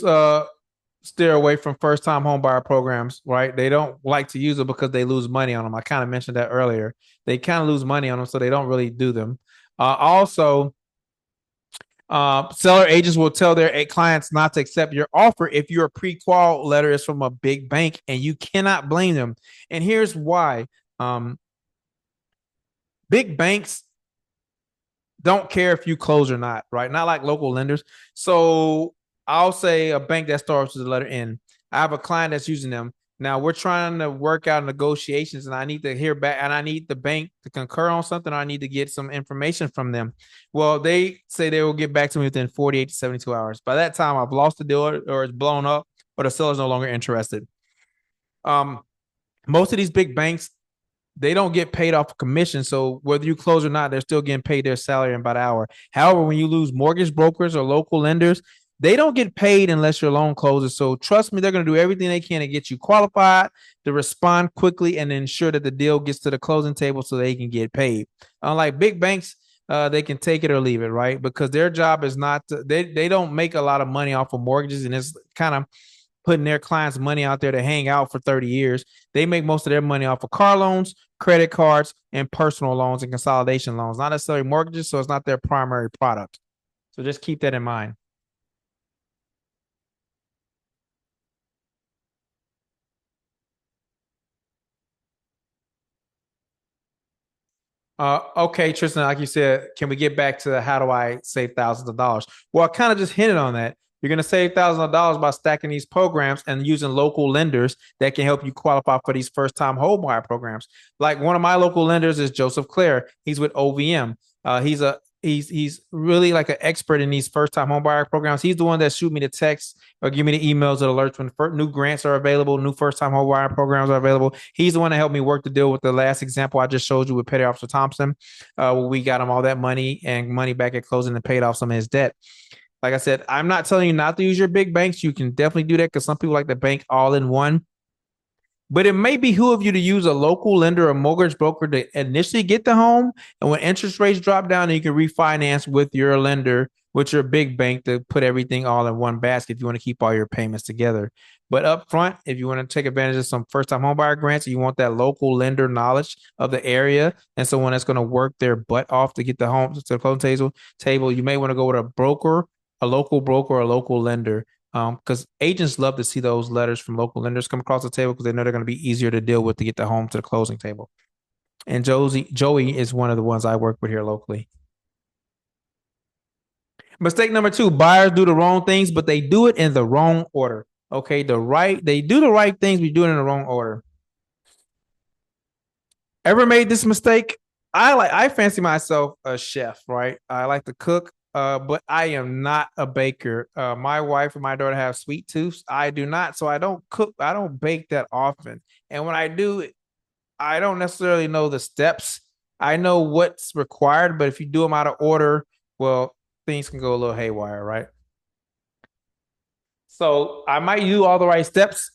steer away from first time home buyer programs, right? They don't like to use it because they lose money on them. I kind of mentioned that earlier. They kind of lose money on them, so they don't really do them. Also, seller agents will tell their clients not to accept your offer if your pre-qual letter is from a big bank, and you cannot blame them. And here's why. Um, Big banks don't care if you close or not, right? Not like local lenders. So I'll say a bank that starts with the letter N. I have a client that's using them. Now we're trying to work out negotiations, and I need to hear back, and I need the bank to concur on something. Or I need to get some information from them. Well, they say they will get back to me within 48 to 72 hours. By that time, I've lost the deal, or it's blown up, or the seller's no longer interested. Um, Most of these big banks, they don't get paid off commission. So whether you close or not, they're still getting paid their salary in about an hour. However, when you lose mortgage brokers or local lenders, they don't get paid unless your loan closes. So trust me, they're going to do everything they can to get you qualified, to respond quickly, and ensure that the deal gets to the closing table so they can get paid. Unlike big banks, they can take it or leave it, right? Because their job is not to, they don't make a lot of money off of mortgages, and it's kind of putting their clients' money out there to hang out for 30 years. They make most of their money off of car loans, credit cards, and personal loans and consolidation loans, not necessarily mortgages. So it's not their primary product. So just keep that in mind. Okay, Tristan, like you said, can we get back to how do I save thousands of dollars? Well, I kind of just hinted on that. You're going to save thousands of dollars by stacking these programs and using local lenders that can help you qualify for these first time home buyer programs. Like one of my local lenders is Joseph Clare. He's with OVM. He's really like an expert in these first time home buyer programs. He's the one that shoot me the text or give me the emails or alerts when new grants are available, new first time home buyer programs are available. He's the one that helped me work the deal with the last example I just showed you with Petty Officer Thompson. Where we got him all that money and money back at closing and paid off some of his debt. Like I said, I'm not telling you not to use your big banks. You can definitely do that because some people like to bank all in one. But it may behoove you to use a local lender or mortgage broker to initially get the home. And when interest rates drop down, you can refinance with your lender, with your big bank to put everything all in one basket if you want to keep all your payments together. But up front, if you want to take advantage of some first time homebuyer grants, you want that local lender knowledge of the area and someone that's going to work their butt off to get the home to the closing table, you may want to go with a broker, a local broker, or a local lender because agents love to see those letters from local lenders come across the table because they know they're going to be easier to deal with to get the home to the closing table. And Joey is one of the ones I work with here locally. Mistake number two: buyers do the wrong things, but they do it in the wrong order. Okay, they do the right things, we do it in the wrong order. Ever made this mistake? I fancy myself a chef, right? I like to cook, but I am not a baker. My wife and my daughter have sweet tooths. I do not, so I don't cook. I don't bake that often. And when I do, I don't necessarily know the steps. I know what's required, but if you do them out of order, well, things can go a little haywire, right? So I might do all the right steps,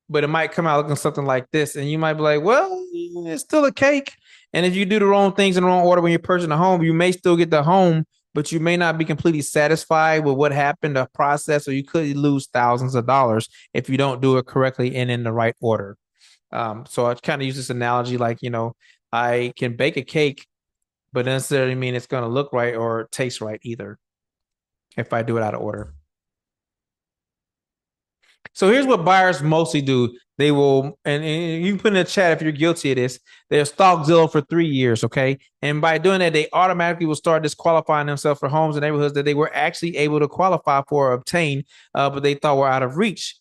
but it might come out looking something like this. And you might be like, well, it's still a cake. And if you do the wrong things in the wrong order when you're purchasing a home, you may still get the home, but you may not be completely satisfied with what happened, the process, or you could lose thousands of dollars if you don't do it correctly and in the right order. So I kind of use this analogy like, I can bake a cake, but doesn't necessarily mean it's going to look right or taste right either if I do it out of order. So here's what buyers mostly do. They will, and you can put in the chat if you're guilty of this. They'll stalk Zillow for 3 years, okay? And by doing that, they automatically will start disqualifying themselves for homes and neighborhoods that they were actually able to qualify for or obtain, but they thought were out of reach.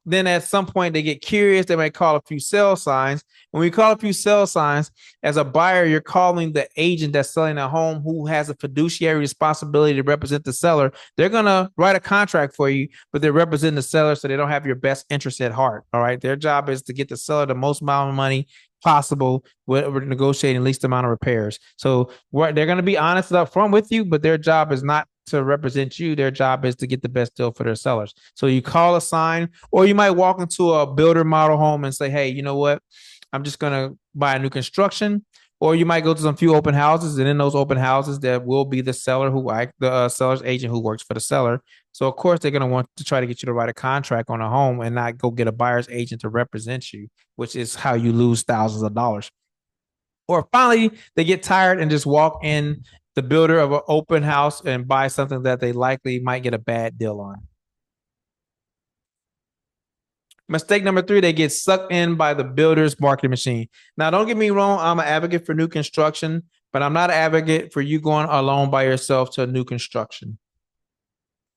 Then at some point they get curious. They might call a few sell signs. When we call a few sell signs, as a buyer, you're calling the agent that's selling a home who has a fiduciary responsibility to represent the seller. They're going to write a contract for you, but they're representing the seller, so they don't have your best interest at heart. All right. Their job is to get the seller the most amount of money possible with negotiating least amount of repairs. So they're going to be honest up front with you, but their job is not to represent you, their job is to get the best deal for their sellers. So you call a sign, or you might walk into a builder model home and say, hey, you know what? I'm just going to buy a new construction. Or you might go to some few open houses, and in those open houses, there will be the seller the seller's agent who works for the seller. So of course, they're going to want to try to get you to write a contract on a home and not go get a buyer's agent to represent you, which is how you lose thousands of dollars. Or finally, they get tired and just walk in the builder of an open house and buy something that they likely might get a bad deal on. Mistake number 3, they get sucked in by the builder's marketing machine. Now, don't get me wrong, I'm an advocate for new construction, but I'm not an advocate for you going alone by yourself to a new construction,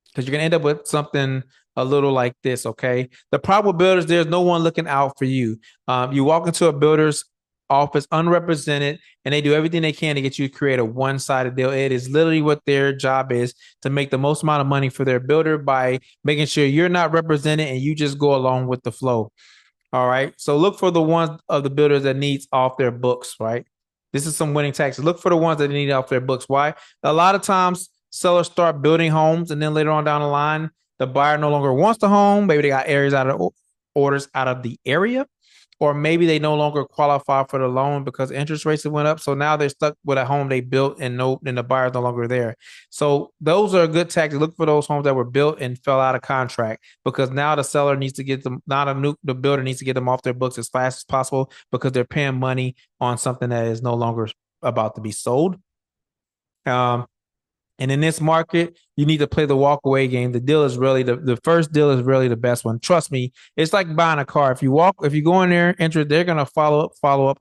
because you're going to end up with something a little like this, okay? The problem with builders, there's no one looking out for you. You walk into a builder's office unrepresented, and they do everything they can to get you to create a one-sided deal. It is literally what their job is, to make the most amount of money for their builder by making sure you're not represented and you just go along with the flow. All right. So look for the ones of the builders that needs off their books, right? This is some winning tactics. Look for the ones that need off their books. Why? A lot of times sellers start building homes, and then later on down the line, the buyer no longer wants the home. Maybe they got areas out of orders out of the area, or maybe they no longer qualify for the loan because interest rates have went up. So now they're stuck with a home they built, and the buyer's no longer there. So those are a good tactics. Look for those homes that were built and fell out of contract, because now the seller needs to get them, the builder needs to get them off their books as fast as possible, because they're paying money on something that is no longer about to be sold. And in this market, you need to play the walk away game. The deal is really the first deal is really the best one. Trust me, it's like buying a car. If you go in there, enter, they're gonna follow up,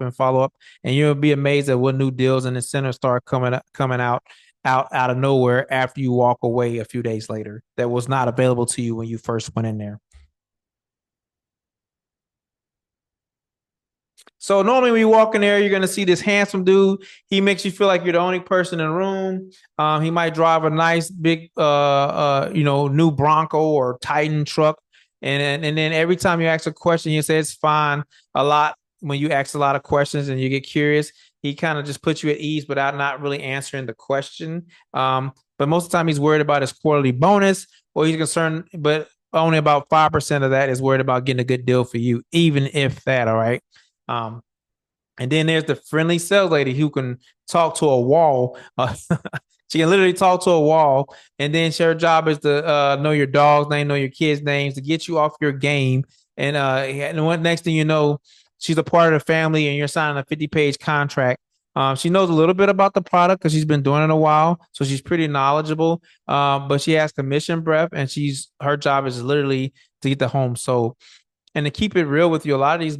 and you'll be amazed at what new deals and incentives start coming out of nowhere after you walk away a few days later that was not available to you when you first went in there. So normally when you walk in there, you're gonna see this handsome dude. He makes you feel like you're the only person in the room. He might drive a nice big new Bronco or Titan truck. And then every time you ask a question, he says it's fine. A lot when you ask a lot of questions and you get curious, he kind of just puts you at ease without not really answering the question. But most of the time he's worried about his quarterly bonus, or he's concerned, but only about 5% of that is worried about getting a good deal for you, even if that, all right. Um, and then there's the friendly sales lady who can talk to a wall. She can literally talk to a wall. And then her job is to know your dog's name, know your kids' names, to get you off your game. And what next thing you know, she's a part of the family, and you're signing a 50-page contract. She knows a little bit about the product because she's been doing it a while, so she's pretty knowledgeable. But she has commission breath, and her job is literally to get the home sold. And to keep it real with you, a lot of these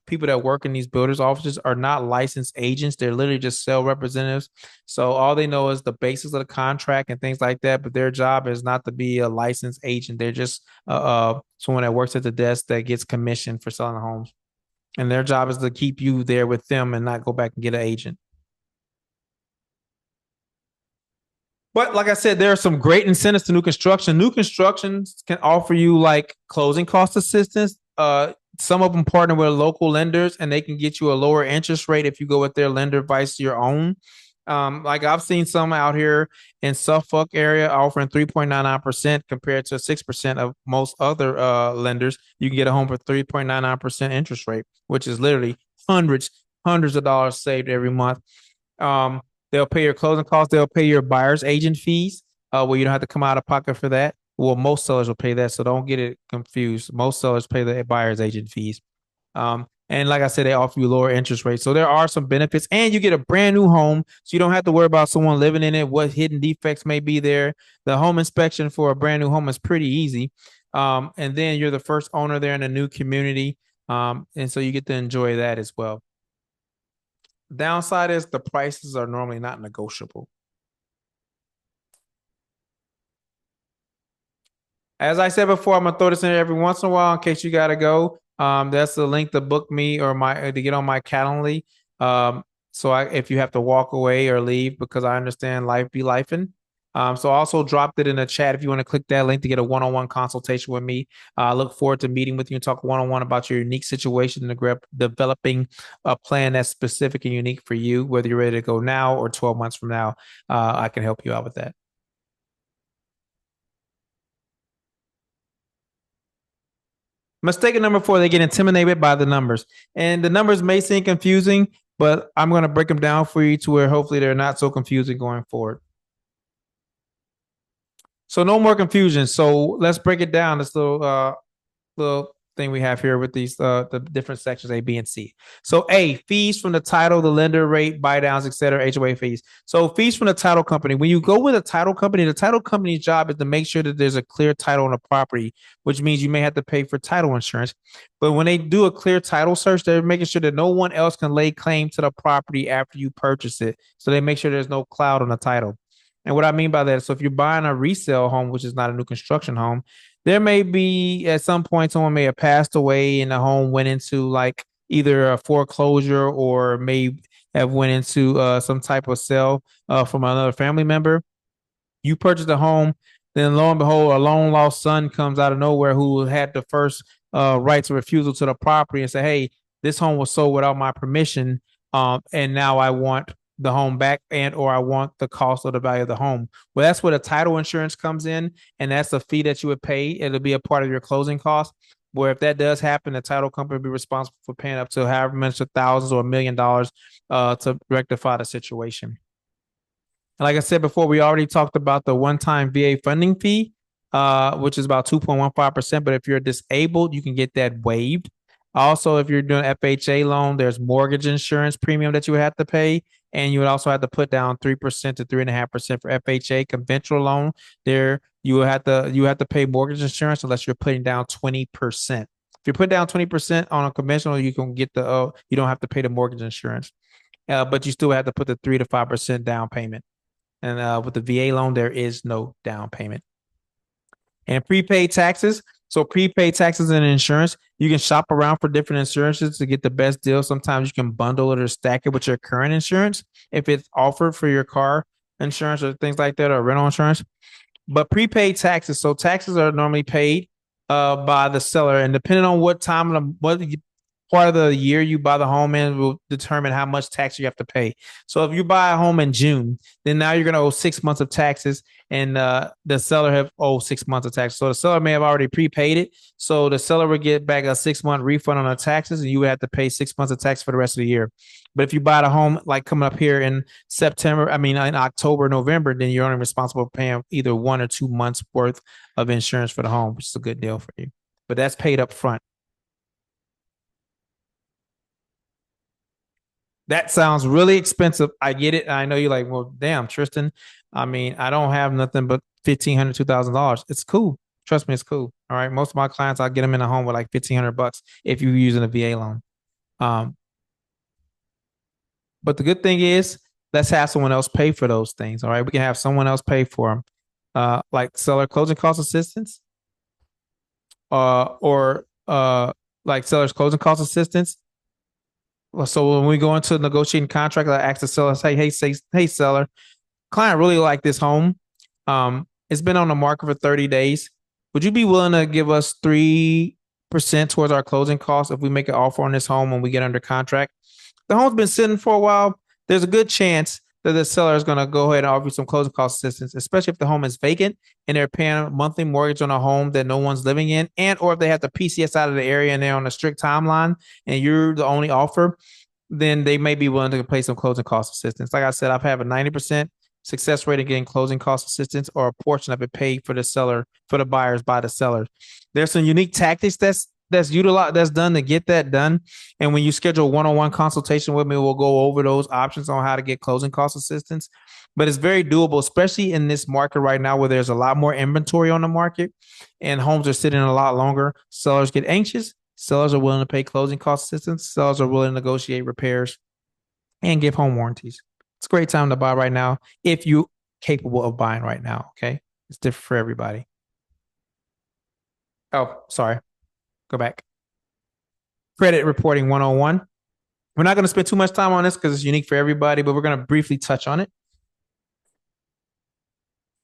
people that work in these builders' offices are not licensed agents. They're literally just sales representatives. So all they know is the basics of the contract and things like that. But their job is not to be a licensed agent. They're just someone that works at the desk that gets commission for selling homes. And their job is to keep you there with them and not go back and get an agent. But like I said, there are some great incentives to new construction. New constructions can offer you like closing cost assistance. Some of them partner with local lenders, and they can get you a lower interest rate if you go with their lender vice your own. Like I've seen some out here in Suffolk area offering 3.99% compared to 6% of most other lenders. You can get a home for 3.99% interest rate, which is literally hundreds of dollars saved every month. They'll pay your closing costs. They'll pay your buyer's agent fees, where you don't have to come out of pocket for that. Well, most sellers will pay that, so don't get it confused. Most sellers pay the buyer's agent fees. And like I said, they offer you lower interest rates. So there are some benefits, and you get a brand new home, so you don't have to worry about someone living in it, what hidden defects may be there. The home inspection for a brand new home is pretty easy. And then you're the first owner there in a new community. And so you get to enjoy that as well. Downside is the prices are normally not negotiable. As I said before, I'm gonna throw this in every once in a while in case you gotta go. That's the link to book me or to get on my Calendly. If you have to walk away or leave, because I understand life be lifing. So I also dropped it in the chat if you want to click that link to get a one-on-one consultation with me. I look forward to meeting with you and talk one-on-one about your unique situation and developing a plan that's specific and unique for you, whether you're ready to go now or 12 months from now. I can help you out with that. Mistake number 4, they get intimidated by the numbers. And the numbers may seem confusing, but I'm going to break them down for you to where hopefully they're not so confusing going forward. So no more confusion. So let's break it down. This little thing we have here with these the different sections A, B, and C. So A, fees from the title, the lender rate, buy downs, etc., HOA fees. So fees from the title company. When you go with a title company, the title company's job is to make sure that there's a clear title on the property, which means you may have to pay for title insurance. But when they do a clear title search, they're making sure that no one else can lay claim to the property after you purchase it. So they make sure there's no cloud on the title. And what I mean by that, so if you're buying a resale home, which is not a new construction home, there may be at some point someone may have passed away and the home went into like either a foreclosure or may have went into some type of sale from another family member. You purchase the home, then lo and behold, a long lost son comes out of nowhere who had the first rights of refusal to the property and say, "Hey, this home was sold without my permission, and now I want the home back and or I want the cost of the value of the home." Well, that's where the title insurance comes in, and that's the fee that you would pay. It'll be a part of your closing costs. Where if that does happen, the title company will be responsible for paying up to however much of thousands or $1 million to rectify the situation. And like I said before, we already talked about the one-time VA funding fee, which is about 2.15%. But if you're disabled, you can get that waived. Also, if you're doing FHA loan, there's mortgage insurance premium that you would have to pay. And you would also have to put down 3% to 3.5% for FHA conventional loan. There you have to pay mortgage insurance unless you're putting down 20%. If you put down 20% on a conventional, you can get you don't have to pay the mortgage insurance, but you still have to put the 3 to 5% down payment. And with the VA loan, there is no down payment. And prepaid taxes. So prepaid taxes and insurance, you can shop around for different insurances to get the best deal. Sometimes you can bundle it or stack it with your current insurance if it's offered for your car insurance or things like that or rental insurance. But prepaid taxes, so taxes are normally paid by the seller, and depending on what time of what part of the year you buy the home in will determine how much tax you have to pay. So if you buy a home in June, then now you're going to owe 6 months of taxes, and the seller have owed 6 months of taxes. So the seller may have already prepaid it. So the seller would get back a 6 month refund on the taxes, and you would have to pay 6 months of tax for the rest of the year. But if you buy the home like coming up here in in October, November, then you're only responsible for paying either 1 or 2 months worth of insurance for the home, which is a good deal for you. But that's paid up front. That sounds really expensive. I get it. I know you're like, well, damn, Tristan. I mean, I don't have nothing but $1,500, $2,000. It's cool. Trust me, it's cool. All right. Most of my clients, I'll get them in a home with like $1,500 if you're using a VA loan. Um, but the good thing is, let's have someone else pay for those things. All right. We can have someone else pay for them, like seller closing cost assistance, or like seller's closing cost assistance. So when we go into negotiating contract, I ask the seller, hey, seller, client really like this home. It's been on the market for 30 days. Would you be willing to give us 3% towards our closing costs if we make an offer on this home when we get under contract? The home's been sitting for a while. There's a good chance that the seller is going to go ahead and offer you some closing cost assistance, especially if the home is vacant and they're paying a monthly mortgage on a home that no one's living in, and or if they have to PCS out of the area and they're on a strict timeline and you're the only offer, then they may be willing to pay some closing cost assistance. Like I said, I've had a 90% success rate in getting closing cost assistance or a portion of it paid for the seller, for the buyers by the seller. There's some unique tactics that's utilized, that's done to get that done. And when you schedule a one-on-one consultation with me, we'll go over those options on how to get closing cost assistance. But it's very doable, especially in this market right now where there's a lot more inventory on the market and homes are sitting a lot longer. Sellers get anxious. Sellers are willing to pay closing cost assistance. Sellers are willing to negotiate repairs and give home warranties. It's a great time to buy right now if you're capable of buying right now. Okay. It's different for everybody. Oh, sorry. Go back. Credit reporting 101. We're not going to spend too much time on this because it's unique for everybody, but we're going to briefly touch on it.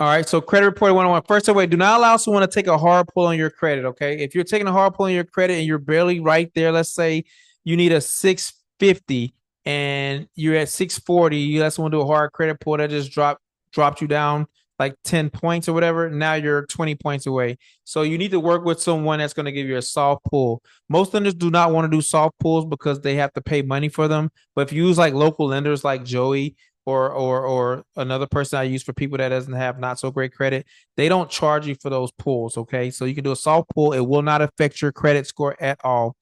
All right. So credit reporting 101. First away, do not allow someone to take a hard pull on your credit. Okay. If you're taking a hard pull on your credit and you're barely right there, let's say you need a 650 and you're at 640, you let someone do a hard credit pull that just dropped you down like 10 points or whatever, now you're 20 points away. So you need to work with someone that's going to give you a soft pull. Most lenders do not want to do soft pulls because they have to pay money for them. But if you use like local lenders like Joey or another person I use for people that doesn't have not so great credit, they don't charge you for those pulls. Okay. So you can do a soft pull. It will not affect your credit score at all.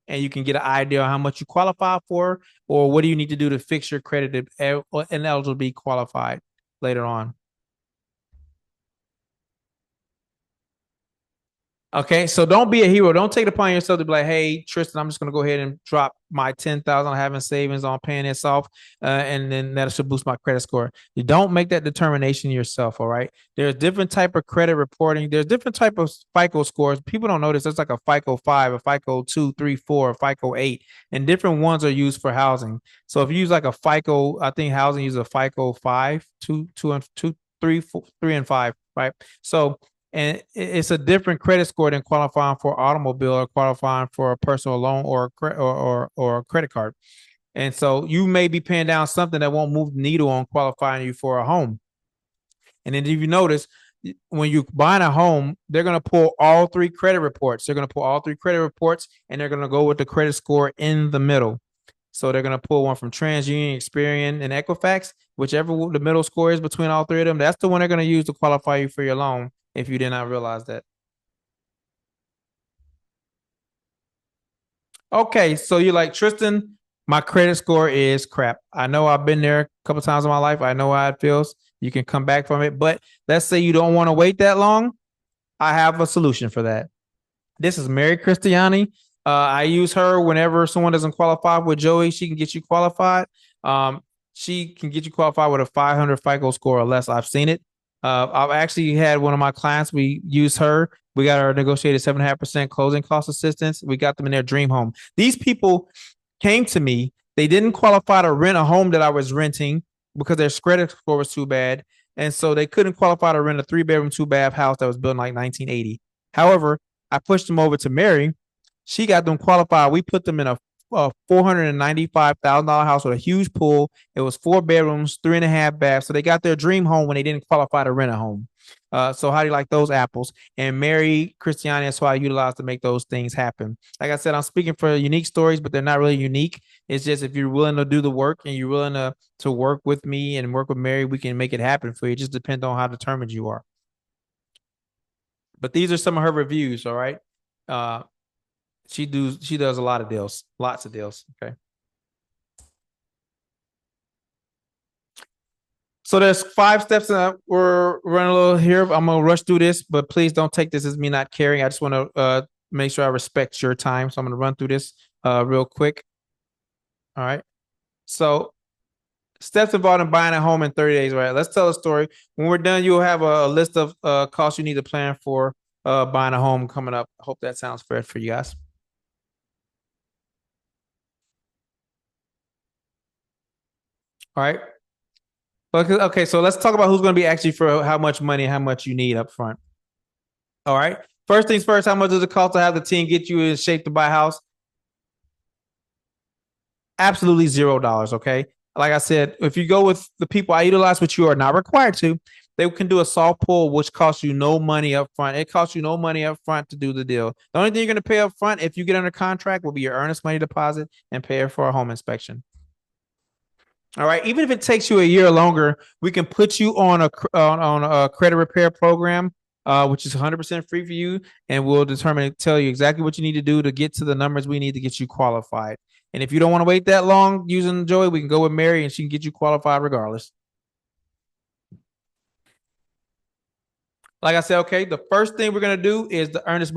And you can get an idea on how much you qualify for or what do you need to do to fix your credit and eligible to be qualified later on. Okay, so don't be a hero. Don't take it upon yourself to be like, "Hey, Tristan, I'm just gonna go ahead and drop my 10,000 I have in savings on paying this off, and then that should boost my credit score." You don't make that determination yourself. All right. There's different type of credit reporting. There's different type of FICO scores. People don't know this. There's like a FICO 5, a FICO 2, 3, 4, a FICO 8, and different ones are used for housing. So if you use like a FICO, I think housing uses a FICO 5, 2, and 2, 3, 4, 3, and 5, right? So and it's a different credit score than qualifying for automobile or qualifying for a personal loan or a credit card. And so you may be paying down something that won't move the needle on qualifying you for a home. And then if you notice, when you're buying a home, they're going to pull all three credit reports. They're going to pull all three credit reports and they're going to go with the credit score in the middle. So they're going to pull one from TransUnion, Experian, and Equifax, whichever the middle score is between all three of them. That's the one they're going to use to qualify you for your loan if you did not realize that. Okay, so you're like, Tristan, my credit score is crap. I know I've been there a couple times in my life. I know how it feels. You can come back from it. But let's say you don't want to wait that long. I have a solution for that. This is Mary Christiani. I use her whenever someone doesn't qualify with Joey. She can get you qualified. She can get you qualified with a 500 FICO score or less. I've seen it. I've actually had one of my clients. We used her. We got our negotiated 7.5% closing cost assistance. We got them in their dream home. These people came to me. They didn't qualify to rent a home that I was renting because their credit score was too bad. And so they couldn't qualify to rent a 3-bedroom, 2-bath house that was built in like 1980. However, I pushed them over to Mary. She got them qualified. We put them in a $495,000 house with a huge pool. It was 4 bedrooms, 3.5 baths. So they got their dream home when they didn't qualify to rent a home. So how do you like those apples? And Mary Christiani is who I utilize to make those things happen. Like I said, I'm speaking for unique stories, but they're not really unique. It's just if you're willing to do the work and you're willing to work with me and work with Mary, we can make it happen for you. It just depends on how determined you are. But these are some of her reviews. All right. She does a lot of deals, lots of deals. Okay. So there's 5 steps that we're running a little here. I'm gonna rush through this, but please don't take this as me not caring. I just want to make sure I respect your time. So I'm gonna run through this real quick. All right. So steps involved in buying a home in 30 days. Right. Let's tell a story. When we're done, you'll have a list of costs you need to plan for buying a home coming up. I hope that sounds fair for you guys. All right. Okay, so let's talk about who's going to be actually for how much money, how much you need up front. All right. First things first, how much does it cost to have the team get you in shape to buy a house? Absolutely $0. Okay. Like I said, if you go with the people I utilize, which you are not required to, they can do a soft pull, which costs you no money up front. It costs you no money up front to do the deal. The only thing you're going to pay up front if you get under contract will be your earnest money deposit and pay for a home inspection. All right. Even if it takes you a year longer, we can put you on a credit repair program, which is 100% free for you, and we'll tell you exactly what you need to do to get to the numbers we need to get you qualified. And if you don't want to wait that long using Joey, we can go with Mary, and she can get you qualified regardless. Like I said, okay, the first thing we're gonna do is the earnest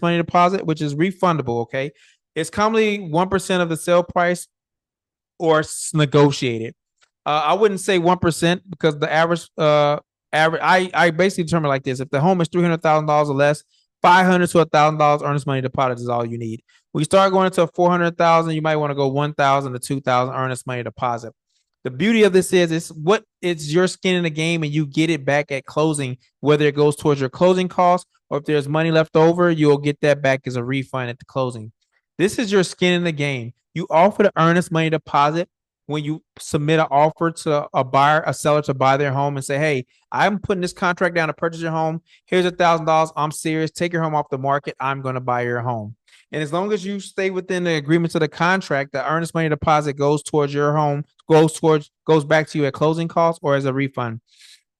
money deposit, which is refundable. Okay, it's commonly 1% of the sale price or negotiated. I wouldn't say 1% because the average I basically determine like this: if the home is $300,000 or less, $500 to $1,000 earnest money deposit is all you need. When you start going into 400,000, you might want to go 1,000 to 2,000 earnest money deposit. The beauty of this is it's your skin in the game, and you get it back at closing, whether it goes towards your closing costs or if there's money left over, you'll get that back as a refund at the closing. This is your skin in the game. You offer the earnest money deposit when you submit an offer to a seller to buy their home and say, hey, I'm putting this contract down to purchase your home. Here's $1,000. I'm serious. Take your home off the market. I'm going to buy your home. And as long as you stay within the agreements of the contract, the earnest money deposit goes towards your home, goes back to you at closing costs or as a refund.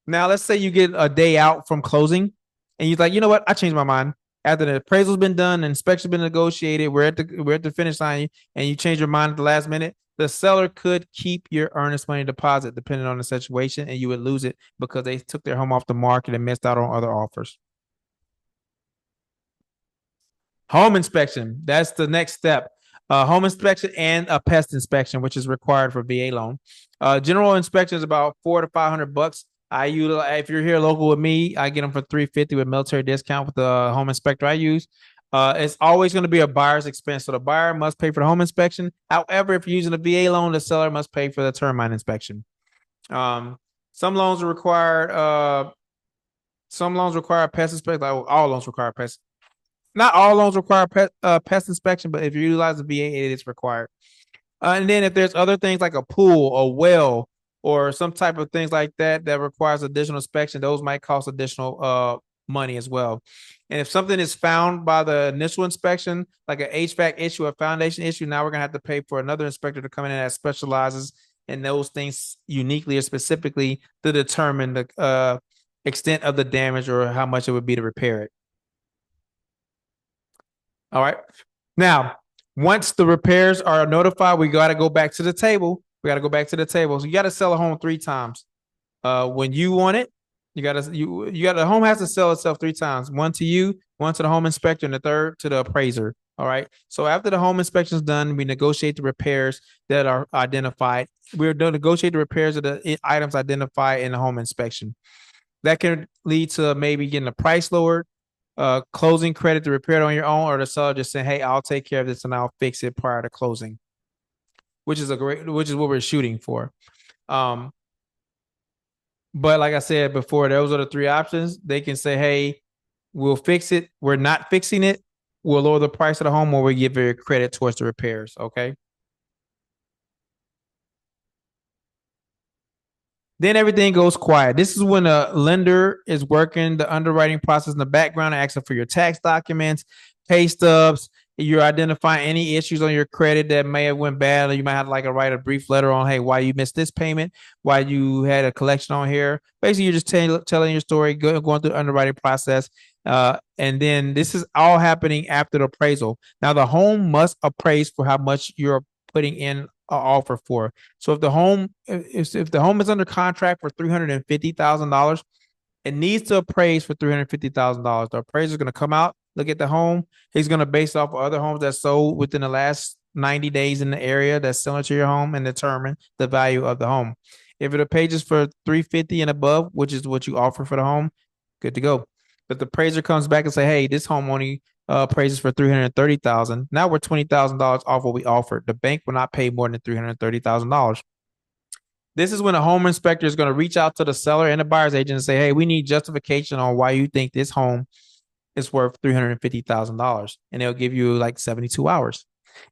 Now, let's say you get a day out from closing and you're like, you know what? I changed my mind. After the appraisal's been done, the inspection's been negotiated, we're at the finish line, and you change your mind at the last minute. The seller could keep your earnest money deposit depending on the situation, and you would lose it because they took their home off the market and missed out on other offers. Home inspection. That's the next step. Home inspection and a pest inspection, which is required for VA loan. General inspection is about $400 to $500. I utilize if you're here local with me, I get them for $350 with military discount with the home inspector I use. It's always going to be a buyer's expense, so the buyer must pay for the home inspection. However, if you're using a VA loan, the seller must pay for the termite inspection. Some loans are required. Some loans require pest inspection. Like all loans require pest. Not all loans require pest inspection, but if you utilize the VA, it is required. And then if there's other things like a pool, a well, or some type of things like that that requires additional inspection, those might cost additional money as well. And if something is found by the initial inspection, like an HVAC issue, a foundation issue, now we're gonna have to pay for another inspector to come in that specializes in those things uniquely or specifically to determine the extent of the damage or how much it would be to repair it. All right. Now, once the repairs are notified, we got to go back to the table. So you got to sell a home 3 times. When you want it, the home has to sell itself 3 times. One to you, one to the home inspector, and the third to the appraiser. All right. So after the home inspection is done, we negotiate the repairs that are identified. We're going to negotiate the repairs of the items identified in the home inspection. That can lead to maybe getting the price lowered, closing credit to repair it on your own, or the seller just saying, hey, I'll take care of this and I'll fix it prior to closing, which is what we're shooting for. But like I said before, those are the 3 options. They can say, hey, we'll fix it. We're not fixing it. We'll lower the price of the home, or we give your credit towards the repairs. Okay. Then everything goes quiet. This is when a lender is working the underwriting process in the background, asking for your tax documents, pay stubs. You're identifying any issues on your credit that may have went bad, or you might have to write a brief letter on, hey, why you missed this payment, why you had a collection on here. Basically, you're just telling your story, going through the underwriting process. And then this is all happening after the appraisal. Now, the home must appraise for how much you're putting in offer for. So if the home is under contract for $350,000, it needs to appraise for $350,000. The appraiser is going to come out, look at the home. He's going to base off of other homes that sold within the last 90 days in the area that's similar to your home and determine the value of the home. If it appraises for $350,000 and above, which is what you offer for the home, good to go. But the appraiser comes back and say, hey, this home only appraises for $330,000. Now we're $20,000 off what we offered. The bank will not pay more than $330,000. This is when a home inspector is going to reach out to the seller and the buyer's agent and say, hey, we need justification on why you think this home is worth $350,000. And they'll give you 72 hours.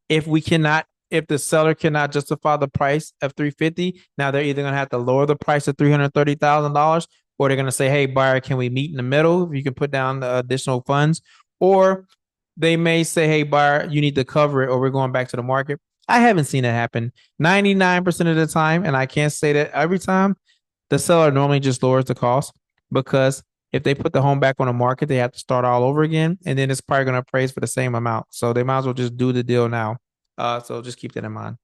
If the seller cannot justify the price of $350,000, now they're either going to have to lower the price of $330,000, or they're going to say, hey, buyer, can we meet in the middle? You can put down the additional funds. Or they may say, hey, buyer, you need to cover it, or we're going back to the market. I haven't seen it happen 99% of the time, and I can't say that every time. The seller normally just lowers the cost, because if they put the home back on the market, they have to start all over again, and then it's probably going to appraise for the same amount. So they might as well just do the deal now. So just keep that in mind.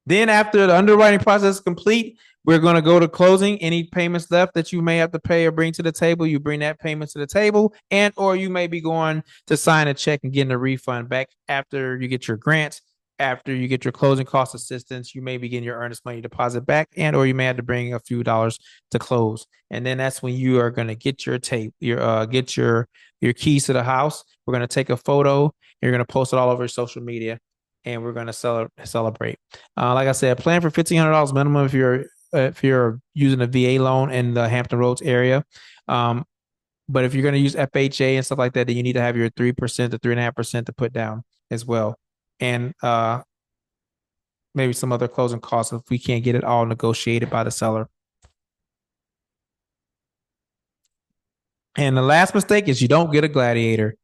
Then after the underwriting process is complete, we're going to go to closing. Any payments left that you may have to pay or bring to the table, you bring that payment to the table, and or you may be going to sign a check and getting a refund back after you get your grants, after you get your closing cost assistance. You may be getting your earnest money deposit back, and or you may have to bring a few dollars to close. And then that's when you are going to get your get your keys to the house. We're going to take a photo. You're going to post it all over social media, and we're going to celebrate. Like I said, plan for $1,500 minimum if you're using a VA loan in the Hampton Roads area. But if you're going to use FHA and stuff like that, then you need to have your 3% to 3.5% to put down as well. and maybe some other closing costs if we can't get it all negotiated by the seller. And the last mistake is you don't get a gladiator.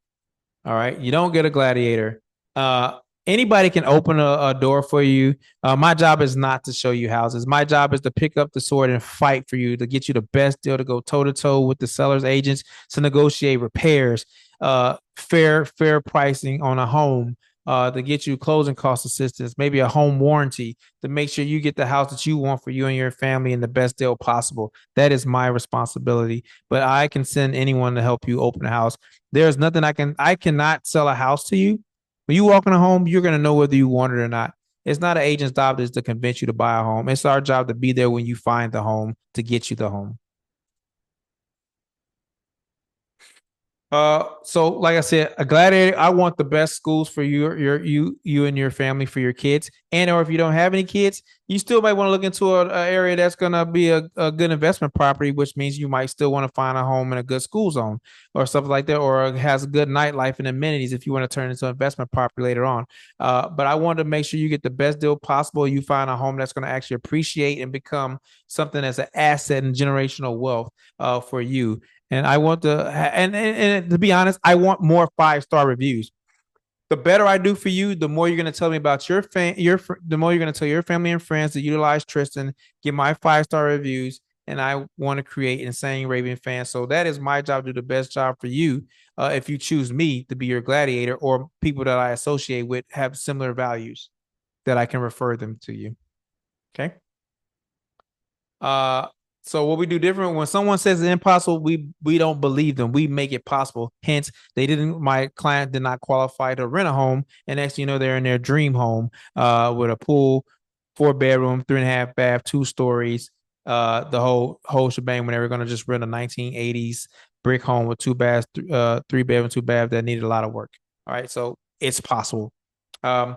All right. You don't get a gladiator. Uh, Anybody can open a door for you. My job is not to show you houses. My job is to pick up the sword and fight for you to get you the best deal, to go toe to toe with the seller's agents, to negotiate repairs, fair pricing on a home, to get you closing cost assistance, maybe a home warranty, to make sure you get the house that you want for you and your family and the best deal possible. That is my responsibility. But I can send anyone to help you open a house. There's nothing I cannot sell a house to you. When you walk in a home, you're going to know whether you want it or not. It's not an agent's job is to convince you to buy a home. It's our job to be there when you find the home to get you the home. So like I said, a gladiator. I want the best schools for you and your family for your kids. And or if you don't have any kids, you still might want to look into an area that's gonna be a good investment property, which means you might still want to find a home in a good school zone or something like that, or has a good nightlife and amenities if you want to turn it into an investment property later on. But I want to make sure you get the best deal possible. You find a home that's going to actually appreciate and become something that's an asset and generational wealth for you. And I want to, and to be honest, I want more 5-star reviews. The better I do for you, the more you're going to tell me about the more you're going to tell your family and friends to utilize Tristan, get my 5-star reviews, and I want to create insane raving fans. So that is my job to do the best job for you. If you choose me to be your gladiator, or people that I associate with have similar values that I can refer them to you. Okay. Uh, so what we do different when someone says it's impossible, we don't believe them. We make it possible. Hence, my client did not qualify to rent a home, and next you know they're in their dream home, with a pool, 4 bedroom, 3.5 bath, 2 stories, the whole shebang. When they were going to just rent a 1980s brick home with 2 baths, 3 bedroom, 2 bath that needed a lot of work. All right, so it's possible. Um,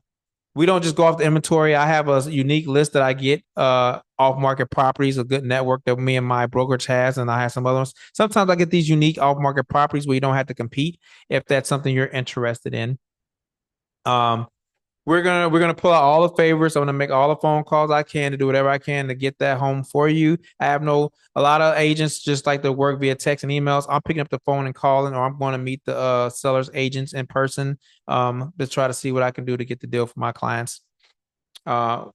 we don't just go off the inventory. I have a unique list that I get off market properties, a good network that me and my brokerage has, and I have some other ones. Sometimes I get these unique off market properties where you don't have to compete if that's something you're interested in. Um, we're gonna pull out all the favors. I'm gonna make all the phone calls I can to do whatever I can to get that home for you. A lot of agents just like to work via text and emails. I'm picking up the phone and calling, or I'm going to meet the seller's agents in person, to try to see what I can do to get the deal for my clients. Uh,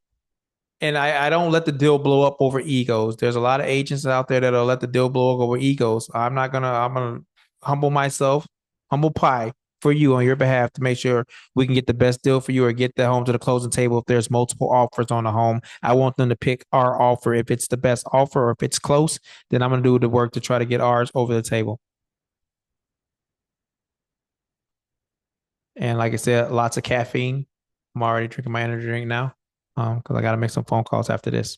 and I don't let the deal blow up over egos. There's a lot of agents out there that'll let the deal blow up over egos. I'm gonna humble myself, humble pie for you on your behalf to make sure we can get the best deal for you or get the home to the closing table if there's multiple offers on the home. I want them to pick our offer. If it's the best offer or if it's close, then I'm gonna do the work to try to get ours over the table. And like I said, lots of caffeine. I'm already drinking my energy drink now. Because I gotta make some phone calls after this.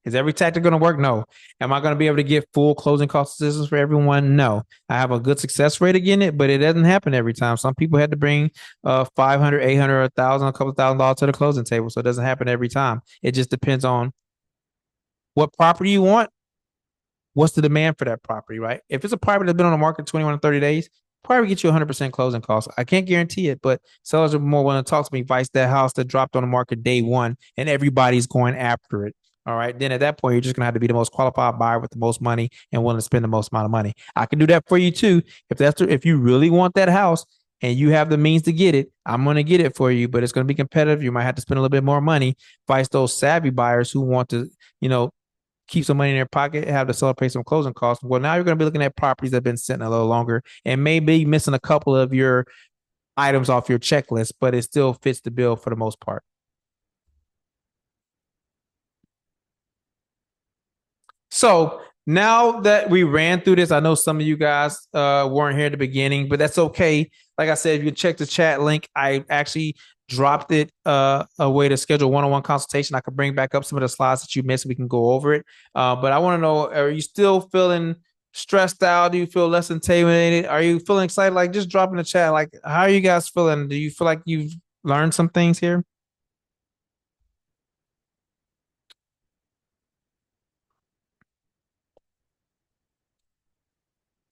Is every tactic going to work? No. Am I going to be able to get full closing cost assistance for everyone? No. I have a good success rate again it, but it doesn't happen every time. Some people had to bring 500, 800, 1,000, a couple $1,000 to the closing table. So it doesn't happen every time. It just depends on what property you want, what's the demand for that property, right? If it's a property that's been on the market 21 to 30 days, probably get you 100% closing costs. I can't guarantee it, but sellers are more willing to talk to me. Vice that house that dropped on the market day one and everybody's going after it. All right. Then at that point, you're just going to have to be the most qualified buyer with the most money and willing to spend the most amount of money. I can do that for you too. If you really want that house and you have the means to get it, I'm going to get it for you, but it's going to be competitive. You might have to spend a little bit more money. Vice those savvy buyers who want to, you know, keep some money in their pocket, have the seller pay some closing costs. Well, now you're going to be looking at properties that have been sitting a little longer and maybe missing a couple of your items off your checklist, but it still fits the bill for the most part. So now that we ran through this, I know some of you guys weren't here at the beginning, but that's okay. Like I said, if you check the chat link, I actually dropped it a way to schedule one-on-one consultation. I could bring back up some of the slides that you missed. We can go over it. But I want to know, are you still feeling stressed out? Do you feel less intimidated? Are you feeling excited? Like just drop in the chat. Like, how are you guys feeling? Do you feel like you've learned some things here?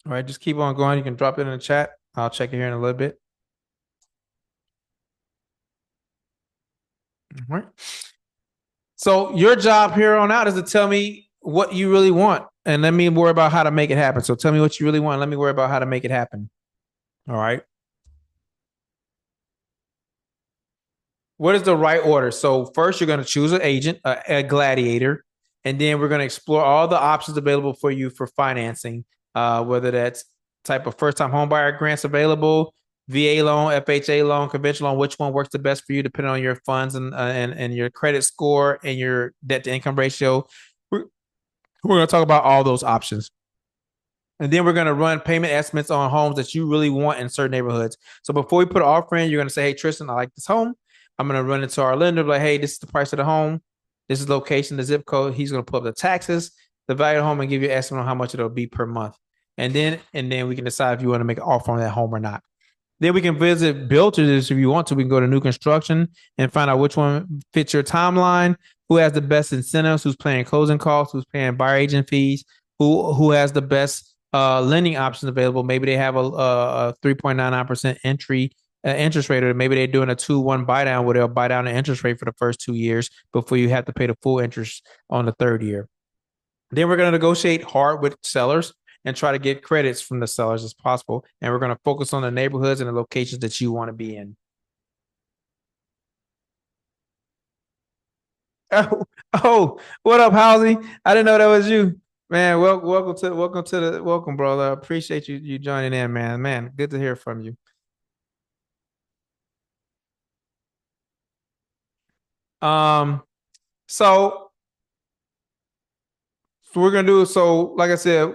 All right, just keep on going. You can drop it in the chat. I'll check it here in a little bit. All right. So your job here on out is to tell me what you really want, and let me worry about how to make it happen. So tell me what you really want. Let me worry about how to make it happen. All right. What is the right order? So first, you're going to choose an agent, a gladiator, and then we're going to explore all the options available for you for financing, whether that's type of first-time homebuyer grants available, VA loan, FHA loan, conventional loan. Which one works the best for you, depending on your funds and your credit score and your debt to income ratio. We're going to talk about all those options. And then we're going to run payment estimates on homes that you really want in certain neighborhoods. So before we put an offer in, you're going to say, hey, Tristan, I like this home. I'm going to run it to our lender, like, hey, this is the price of the home. This is location, the zip code. He's going to pull up the taxes, the value of the home, and give you an estimate on how much it'll be per month. And then we can decide if you want to make an offer on that home or not. Then we can visit builders if you want to. We can go to new construction and find out which one fits your timeline, who has the best incentives, who's paying closing costs, who's paying buyer agent fees, who has the best lending options available. Maybe they have a 3.99% entry interest rate, or maybe they're doing a 2-1 buy down where they'll buy down the interest rate for the first 2 years before you have to pay the full interest on the third year. Then we're going to negotiate hard with sellers and try to get credits from the sellers as possible. And we're going to focus on the neighborhoods and the locations that you want to be in. Oh, what up, Halsey? I didn't know that was you. Man, welcome, brother. Appreciate you joining in, man. Man, good to hear from you. Um, so we're gonna do so. Like I said,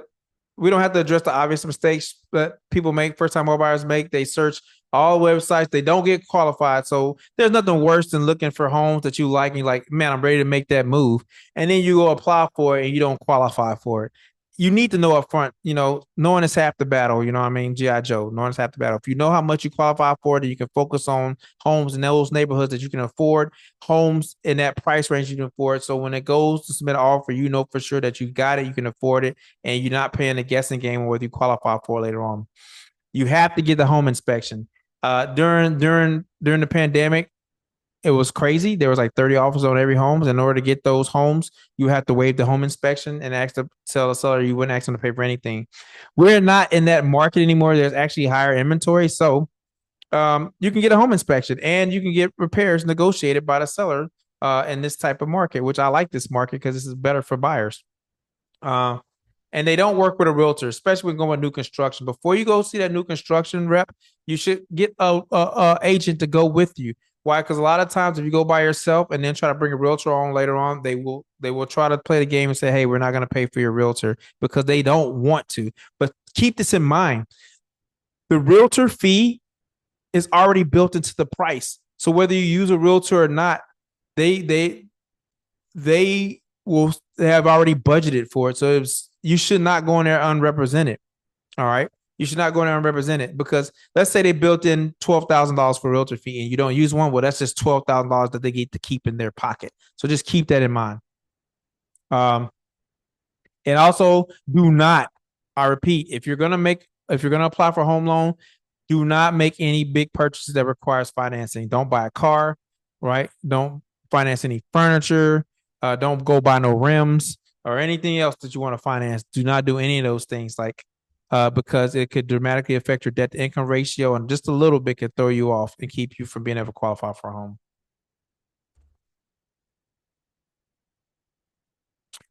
we don't have to address the obvious mistakes that people make, first time home buyers make. They search all websites, they don't get qualified. So there's nothing worse than looking for homes that you like and you're like, man, I'm ready to make that move. And then you go apply for it and you don't qualify for it. You need to know up front, knowing is half the battle. You know what I mean? G.I. Joe, knowing is half the battle. If you know how much you qualify for, then you can focus on homes in those neighborhoods that you can afford, homes in that price range you can afford. So when it goes to submit an offer, you know for sure that you got it, you can afford it, and you're not playing a guessing game on whether you qualify for it later on. You have to get the home inspection. During the pandemic, it was crazy. There was like 30 offers on every home. In order to get those homes, you have to waive the home inspection and ask the seller. You wouldn't ask them to pay for anything. We're not in that market anymore. There's actually higher inventory, so you can get a home inspection and you can get repairs negotiated by the seller in this type of market, which I like this market because this is better for buyers. Uh, and they don't work with a realtor, especially when going new construction. Before you go see that new construction rep, you should get a agent to go with you. Why? Because a lot of times, if you go by yourself and then try to bring a realtor on later on, they will try to play the game and say, "Hey, we're not going to pay for your realtor," because they don't want to. But keep this in mind: the realtor fee is already built into the price. So whether you use a realtor or not, they they will have already budgeted for it. So you should not go in there unrepresented. All right. You should not go in there unrepresented because let's say they built in $12,000 for realtor fee and you don't use one. Well, that's just $12,000 that they get to keep in their pocket. So just keep that in mind. Um, and also do not, I repeat, if you're gonna apply for a home loan, do not make any big purchases that requires financing. Don't buy a car, right? Don't finance any furniture. Don't go buy no rims or anything else that you want to finance. Do not do any of those things, because it could dramatically affect your debt to income ratio, and just a little bit could throw you off and keep you from being able to qualify for a home.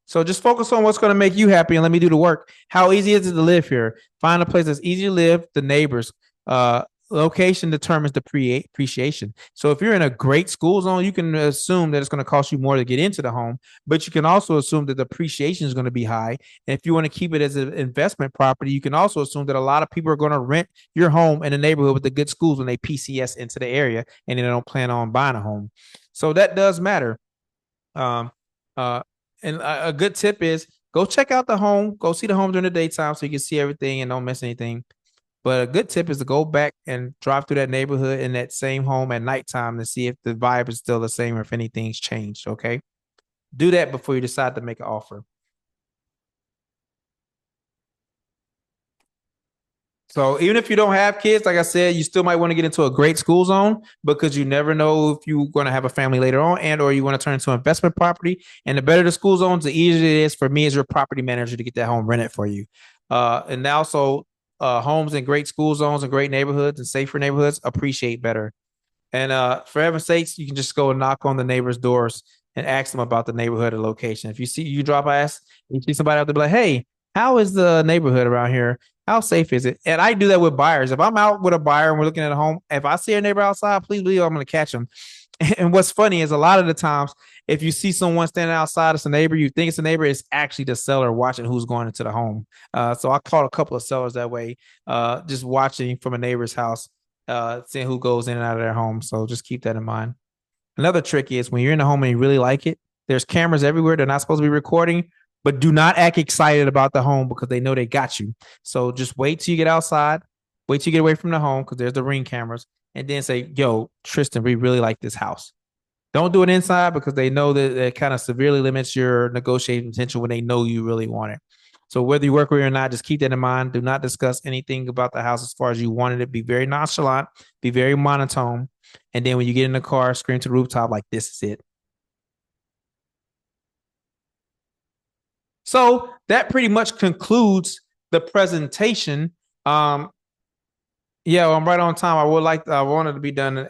So just focus on what's going to make you happy and let me do the work. How easy is it to live here? Find a place that's easy to live, the neighbors. Location determines the appreciation. So if you're in a great school zone, you can assume that it's going to cost you more to get into the home, but you can also assume that the appreciation is going to be high. And if you want to keep it as an investment property, you can also assume that a lot of people are going to rent your home in the neighborhood with the good schools when they PCS into the area and they don't plan on buying a home. So that does matter. Um, uh, and a good tip is go check out the home, go see the home during the daytime so you can see everything and don't miss anything. But a good tip is to go back and drive through that neighborhood in that same home at nighttime to see if the vibe is still the same or if anything's changed. Okay. Do that before you decide to make an offer. So even if you don't have kids, like I said, you still might want to get into a great school zone because you never know if you're going to have a family later on and or you want to turn into investment property. And the better the school zones, the easier it is for me as your property manager to get that home rented for you. And also homes in great school zones and great neighborhoods and safer neighborhoods appreciate better. And for heaven's sakes, you can just go and knock on the neighbors' doors and ask them about the neighborhood or location. If you see you drop ass, you see somebody out there, be like, "Hey, how is the neighborhood around here? How safe is it?" And I do that with buyers. If I'm out with a buyer and we're looking at a home, if I see a neighbor outside, please believe I'm going to catch them. And what's funny is a lot of the times, if you see someone standing outside as a neighbor, you think it's a neighbor, it's actually the seller watching who's going into the home. So I caught a couple of sellers that way, just watching from a neighbor's house, seeing who goes in and out of their home. So just keep that in mind. Another trick is when you're in the home and you really like it, there's cameras everywhere. They're not supposed to be recording, but do not act excited about the home because they know they got you. So just wait till you get outside, wait till you get away from the home because there's the ring cameras, and then say, "Yo, Tristan, we really like this house." Don't do it inside because they know that it kind of severely limits your negotiating potential when they know you really want it. So whether you work with it or not, just keep that in mind. Do not discuss anything about the house as far as you wanted it. Be very nonchalant, be very monotone. And then when you get in the car, scream to the rooftop like this is it. So that pretty much concludes the presentation. Yeah, well, I'm right on time. I wanted to be done at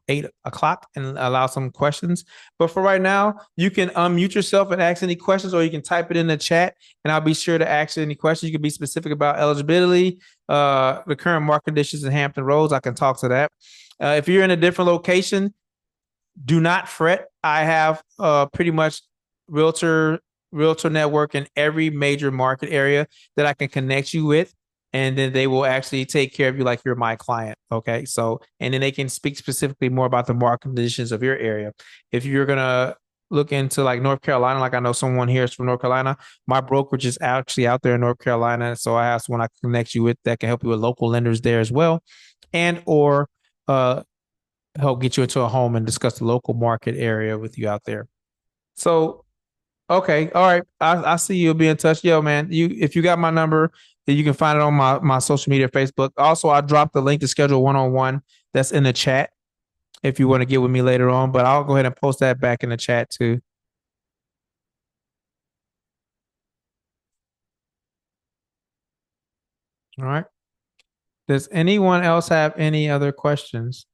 8 o'clock and allow some questions. But for right now, you can unmute yourself and ask any questions, or you can type it in the chat, and I'll be sure to ask you any questions. You can be specific about eligibility, the current market conditions in Hampton Roads. I can talk to that. If you're in a different location, do not fret. I have pretty much realtor realtor network in every major market area that I can connect you with, and then they will actually take care of you like you're my client. Okay, so and then they can speak specifically more about the market conditions of your area. If you're gonna look into like North Carolina, like I know someone here is from North Carolina, my brokerage is actually out there in North Carolina, so I have someone I can connect you with that can help you with local lenders there as well, and or uh help get you into a home and discuss the local market area with you out there. So, okay, all right. I see you'll be in touch. Yo, man, if you got my number, you can find it on my social media, Facebook. Also, I dropped the link to schedule one-on-one that's in the chat if you want to get with me later on, but I'll go ahead and post that back in the chat too. All right. Does anyone else have any other questions?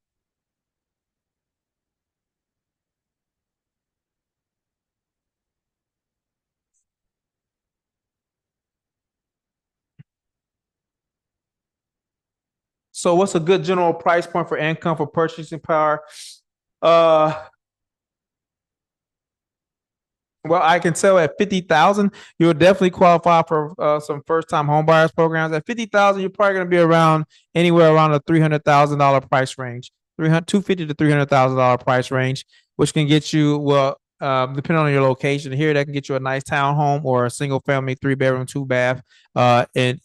So, what's a good general price point for income for purchasing power? Uh, Well, I can tell at 50,000, you'll definitely qualify for some first-time homebuyers programs. At 50,000, you're probably going to be around anywhere around a $300,000 price range, 250 to $300,000 price range, which can get you depending on your location here, that can get you a nice townhome or a single-family 3-bedroom, 2-bath in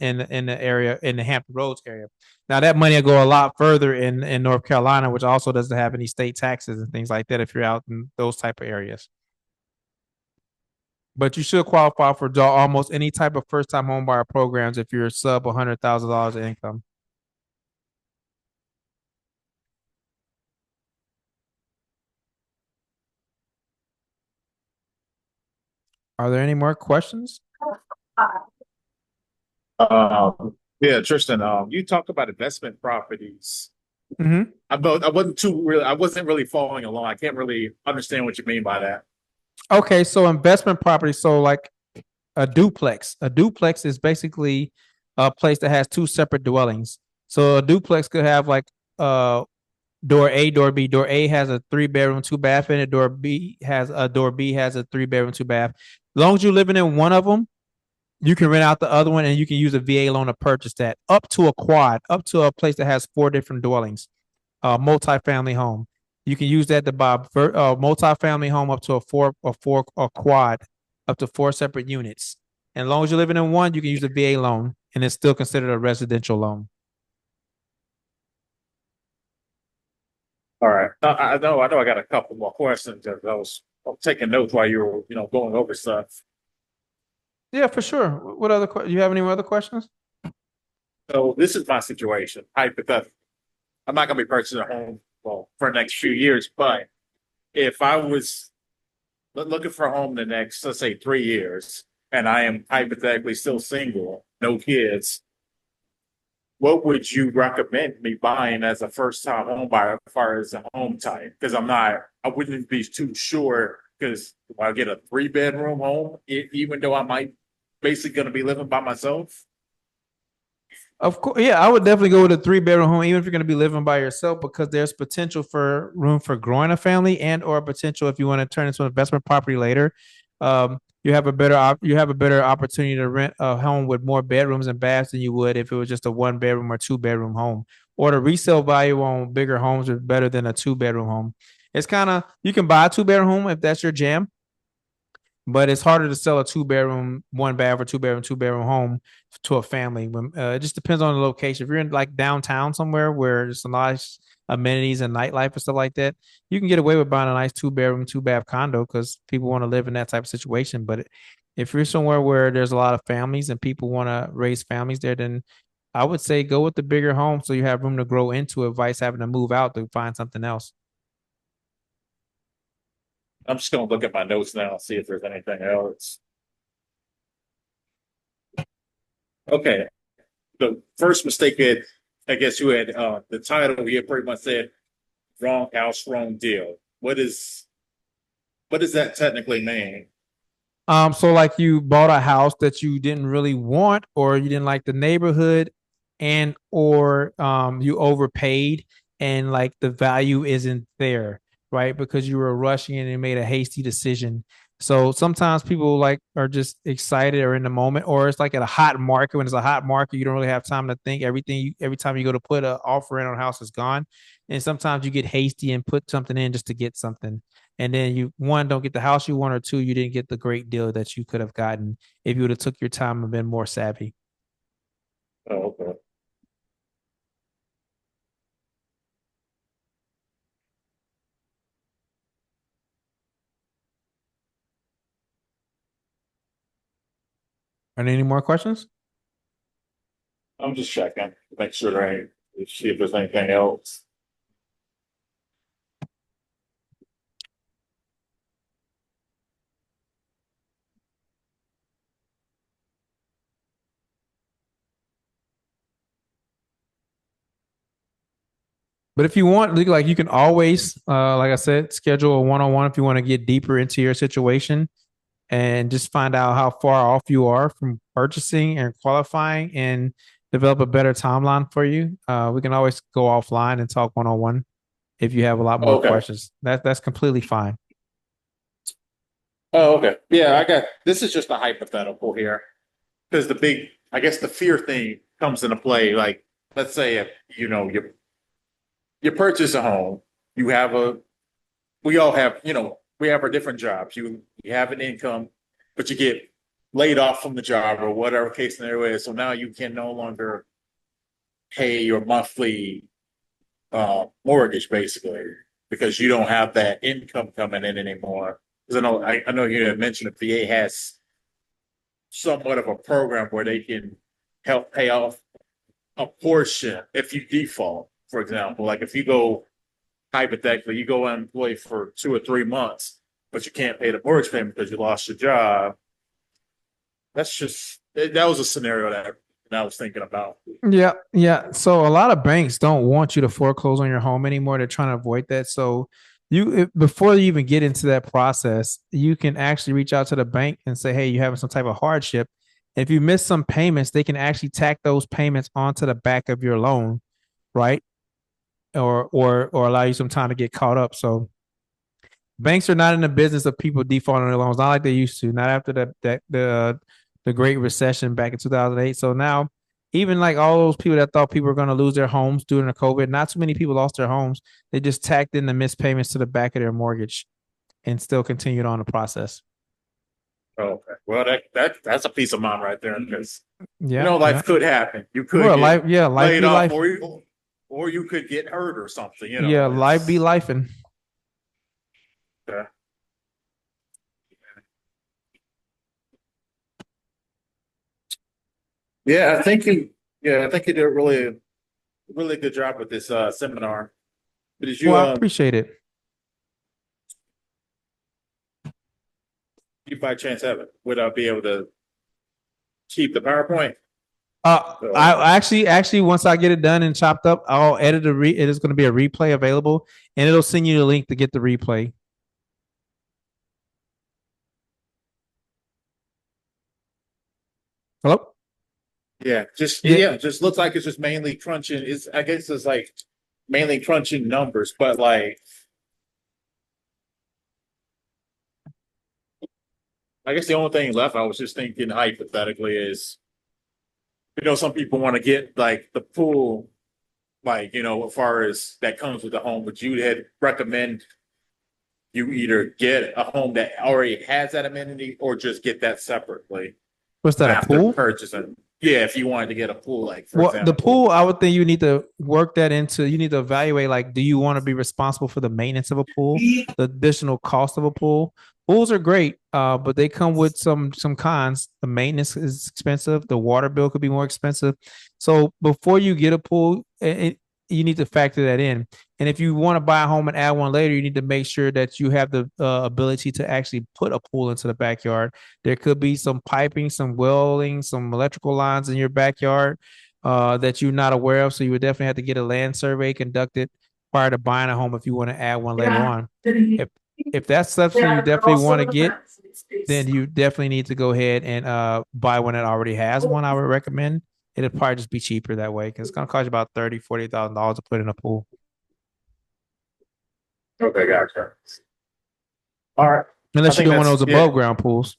the area in the Hampton Roads area. Now that money will go a lot further in North Carolina, which also doesn't have any state taxes and things like that if you're out in those type of areas. But you should qualify for almost any type of first time homebuyer programs if you're sub $100,000 in income. Are there any more questions? Yeah, Tristan, you talked about investment properties. Mm-hmm. I wasn't really following along. I can't really understand what you mean by that. Okay, so investment property. So like a duplex. A duplex is basically a place that has two separate dwellings. So a duplex could have like door A, door B. Door A has a 3-bedroom, 2-bath in it. Door B has a 3-bedroom, 2-bath. As long as you're living in one of them, you can rent out the other one and you can use a VA loan to purchase that up to a quad, up to a place that has 4 different dwellings, multi-family home. You can use that to buy a multi-family home up to a quad, up to 4 separate units. And as long as you're living in one, you can use a VA loan and it's still considered a residential loan. All right. I know I got a couple more questions because I'm taking notes while you were, going over stuff. Yeah, for sure. What other, you have any other questions? So this is my situation. Hypothetical. I'm not going to be purchasing a home well for the next few years, but if I was looking for a home in the next, let's say, 3 years, and I am hypothetically still single, no kids, what would you recommend me buying as a first time home buyer as far as a home type? Because I wouldn't be too sure because if I get a 3 bedroom home, even though I might basically going to be living by myself. Of course, yeah, I would definitely go with a 3 bedroom home, even if you're going to be living by yourself, because there's potential for room for growing a family and or potential if you want to turn into an investment property later. You have a better opportunity to rent a home with more bedrooms and baths than you would if it was just a 1 bedroom or 2 bedroom home. Or the resale value on bigger homes is better than a 2 bedroom home. It's kind of you can buy a 2 bedroom home if that's your jam, but it's harder to sell a 2 bedroom, 1 bath, or 2 bedroom, 2 bedroom home to a family. It just depends on the location. If you're in like downtown somewhere where there's some nice amenities and nightlife and stuff like that, you can get away with buying a nice 2 bedroom, 2 bath condo because people want to live in that type of situation. But if you're somewhere where there's a lot of families and people want to raise families there, then I would say go with the bigger home so you have room to grow into it, vice having to move out to find something else. I'm just going to look at my notes now and see if there's anything else. Okay. The first mistake that I guess you had the title here pretty much said wrong house, wrong deal. What does that technically mean? So like you bought a house that you didn't really want, or you didn't like the neighborhood, and or you overpaid and like the value isn't there, right? Because you were rushing and made a hasty decision. So sometimes people like are just excited or in the moment, or it's like at a hot market. When it's a hot market, you don't really have time to think. Every time you go to put an offer in on a house is gone, and sometimes you get hasty and put something in just to get something, and then you one don't get the house you want, or two you didn't get the great deal that you could have gotten if you would have took your time and been more savvy. Oh, okay. Are there any more questions? I'm just checking to make sure there ain't, see if there's anything else. But if you want, like you can always, like I said, schedule a one-on-one if you want to get deeper into your situation and just find out how far off you are from purchasing and qualifying and develop a better timeline for you. We can always go offline and talk one-on-one if you have a lot more Okay. questions. That's completely fine. Oh, okay. Yeah, I got this is just a hypothetical here. Because I guess the fear thing comes into play. Like, let's say if you purchase a home, you have a we all have we have our different jobs. You have an income, but you get laid off from the job or whatever case scenario is. So now you can no longer pay your monthly mortgage basically because you don't have that income coming in anymore. Because I know you had mentioned the VA has somewhat of a program where they can help pay off a portion if you default. For example, like if you go hypothetically, you go unemployed for 2 or 3 months, but you can't pay the mortgage payment because you lost your job. That was a scenario that I was thinking about. Yeah, yeah. So a lot of banks don't want you to foreclose on your home anymore. They're trying to avoid that. So before you even get into that process, you can actually reach out to the bank and say, "Hey, you're having some type of hardship." If you miss some payments, they can actually tack those payments onto the back of your loan, right? Or allow you some time to get caught up. So banks are not in the business of people defaulting on their loans, not like they used to, not after the Great Recession back in 2008. So now, even like all those people that thought people were going to lose their homes during the COVID, not too many people lost their homes. They just tacked in the missed payments to the back of their mortgage and still continued on the process. Okay, well that's a peace of mind right there because Yeah, yeah. life could happen. You could Well, get life laid be off, life. or you could get hurt or something. Yeah, life be It's life, and uh, yeah. I think you. Yeah, I think you did a really good job with this seminar. But did Well, I appreciate it. you by chance have it? Would I be able to keep the PowerPoint? So, I actually once I get it done and chopped up, I'll edit it is going to be a replay available, and it'll send you the link to get the replay. Hello? Yeah. just looks like it's just mainly crunching. It's I guess it's like mainly crunching numbers, but like I guess the only thing left I was just thinking hypothetically is some people want to get like the pool, like as far as that comes with the home, but you had recommend you either get a home that already has that amenity or just get that separately What's that, a after pool? purchasing. Yeah, if you wanted to get a pool, like for Well, the example. pool, I would think you need to work that into, you need to evaluate, like, do you want to be responsible for the maintenance of a pool, the additional cost of a pool? Pools are great, but they come with some cons. The maintenance is expensive. The water bill could be more expensive. So before you get a pool, you need to factor that in. And if you want to buy a home and add one later, you need to make sure that you have the ability to actually put a pool into the backyard. There could be some piping, some welding, some electrical lines in your backyard that you're not aware of. So you would definitely have to get a land survey conducted prior to buying a home if you want to add one later on. If that's something you definitely want to get, then you definitely need to go ahead and buy one that already has one. I would recommend. It'll probably just be cheaper that way because it's gonna cost you about $30,000-$40,000 to put in a pool. Okay, gotcha. All right. I Unless you're think doing one of that's those yeah. above ground pools.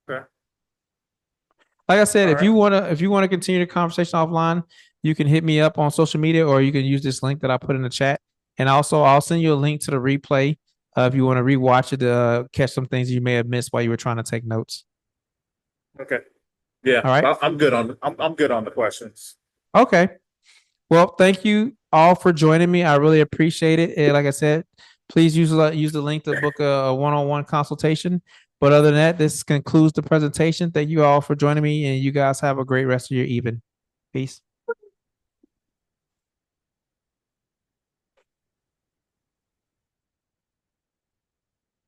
Okay. Like I said, All right. if you want to continue the conversation offline, you can hit me up on social media or you can use this link that I put in the chat. And also I'll send you a link to the replay if you want to rewatch it to catch some things you may have missed while you were trying to take notes. Okay. Yeah, All right. I'm good on the questions. Okay. Well, thank you all for joining me. I really appreciate it. And like I said, please use the link to book a one-on-one consultation. But other than that, this concludes the presentation. Thank you all for joining me, and you guys have a great rest of your evening. Peace.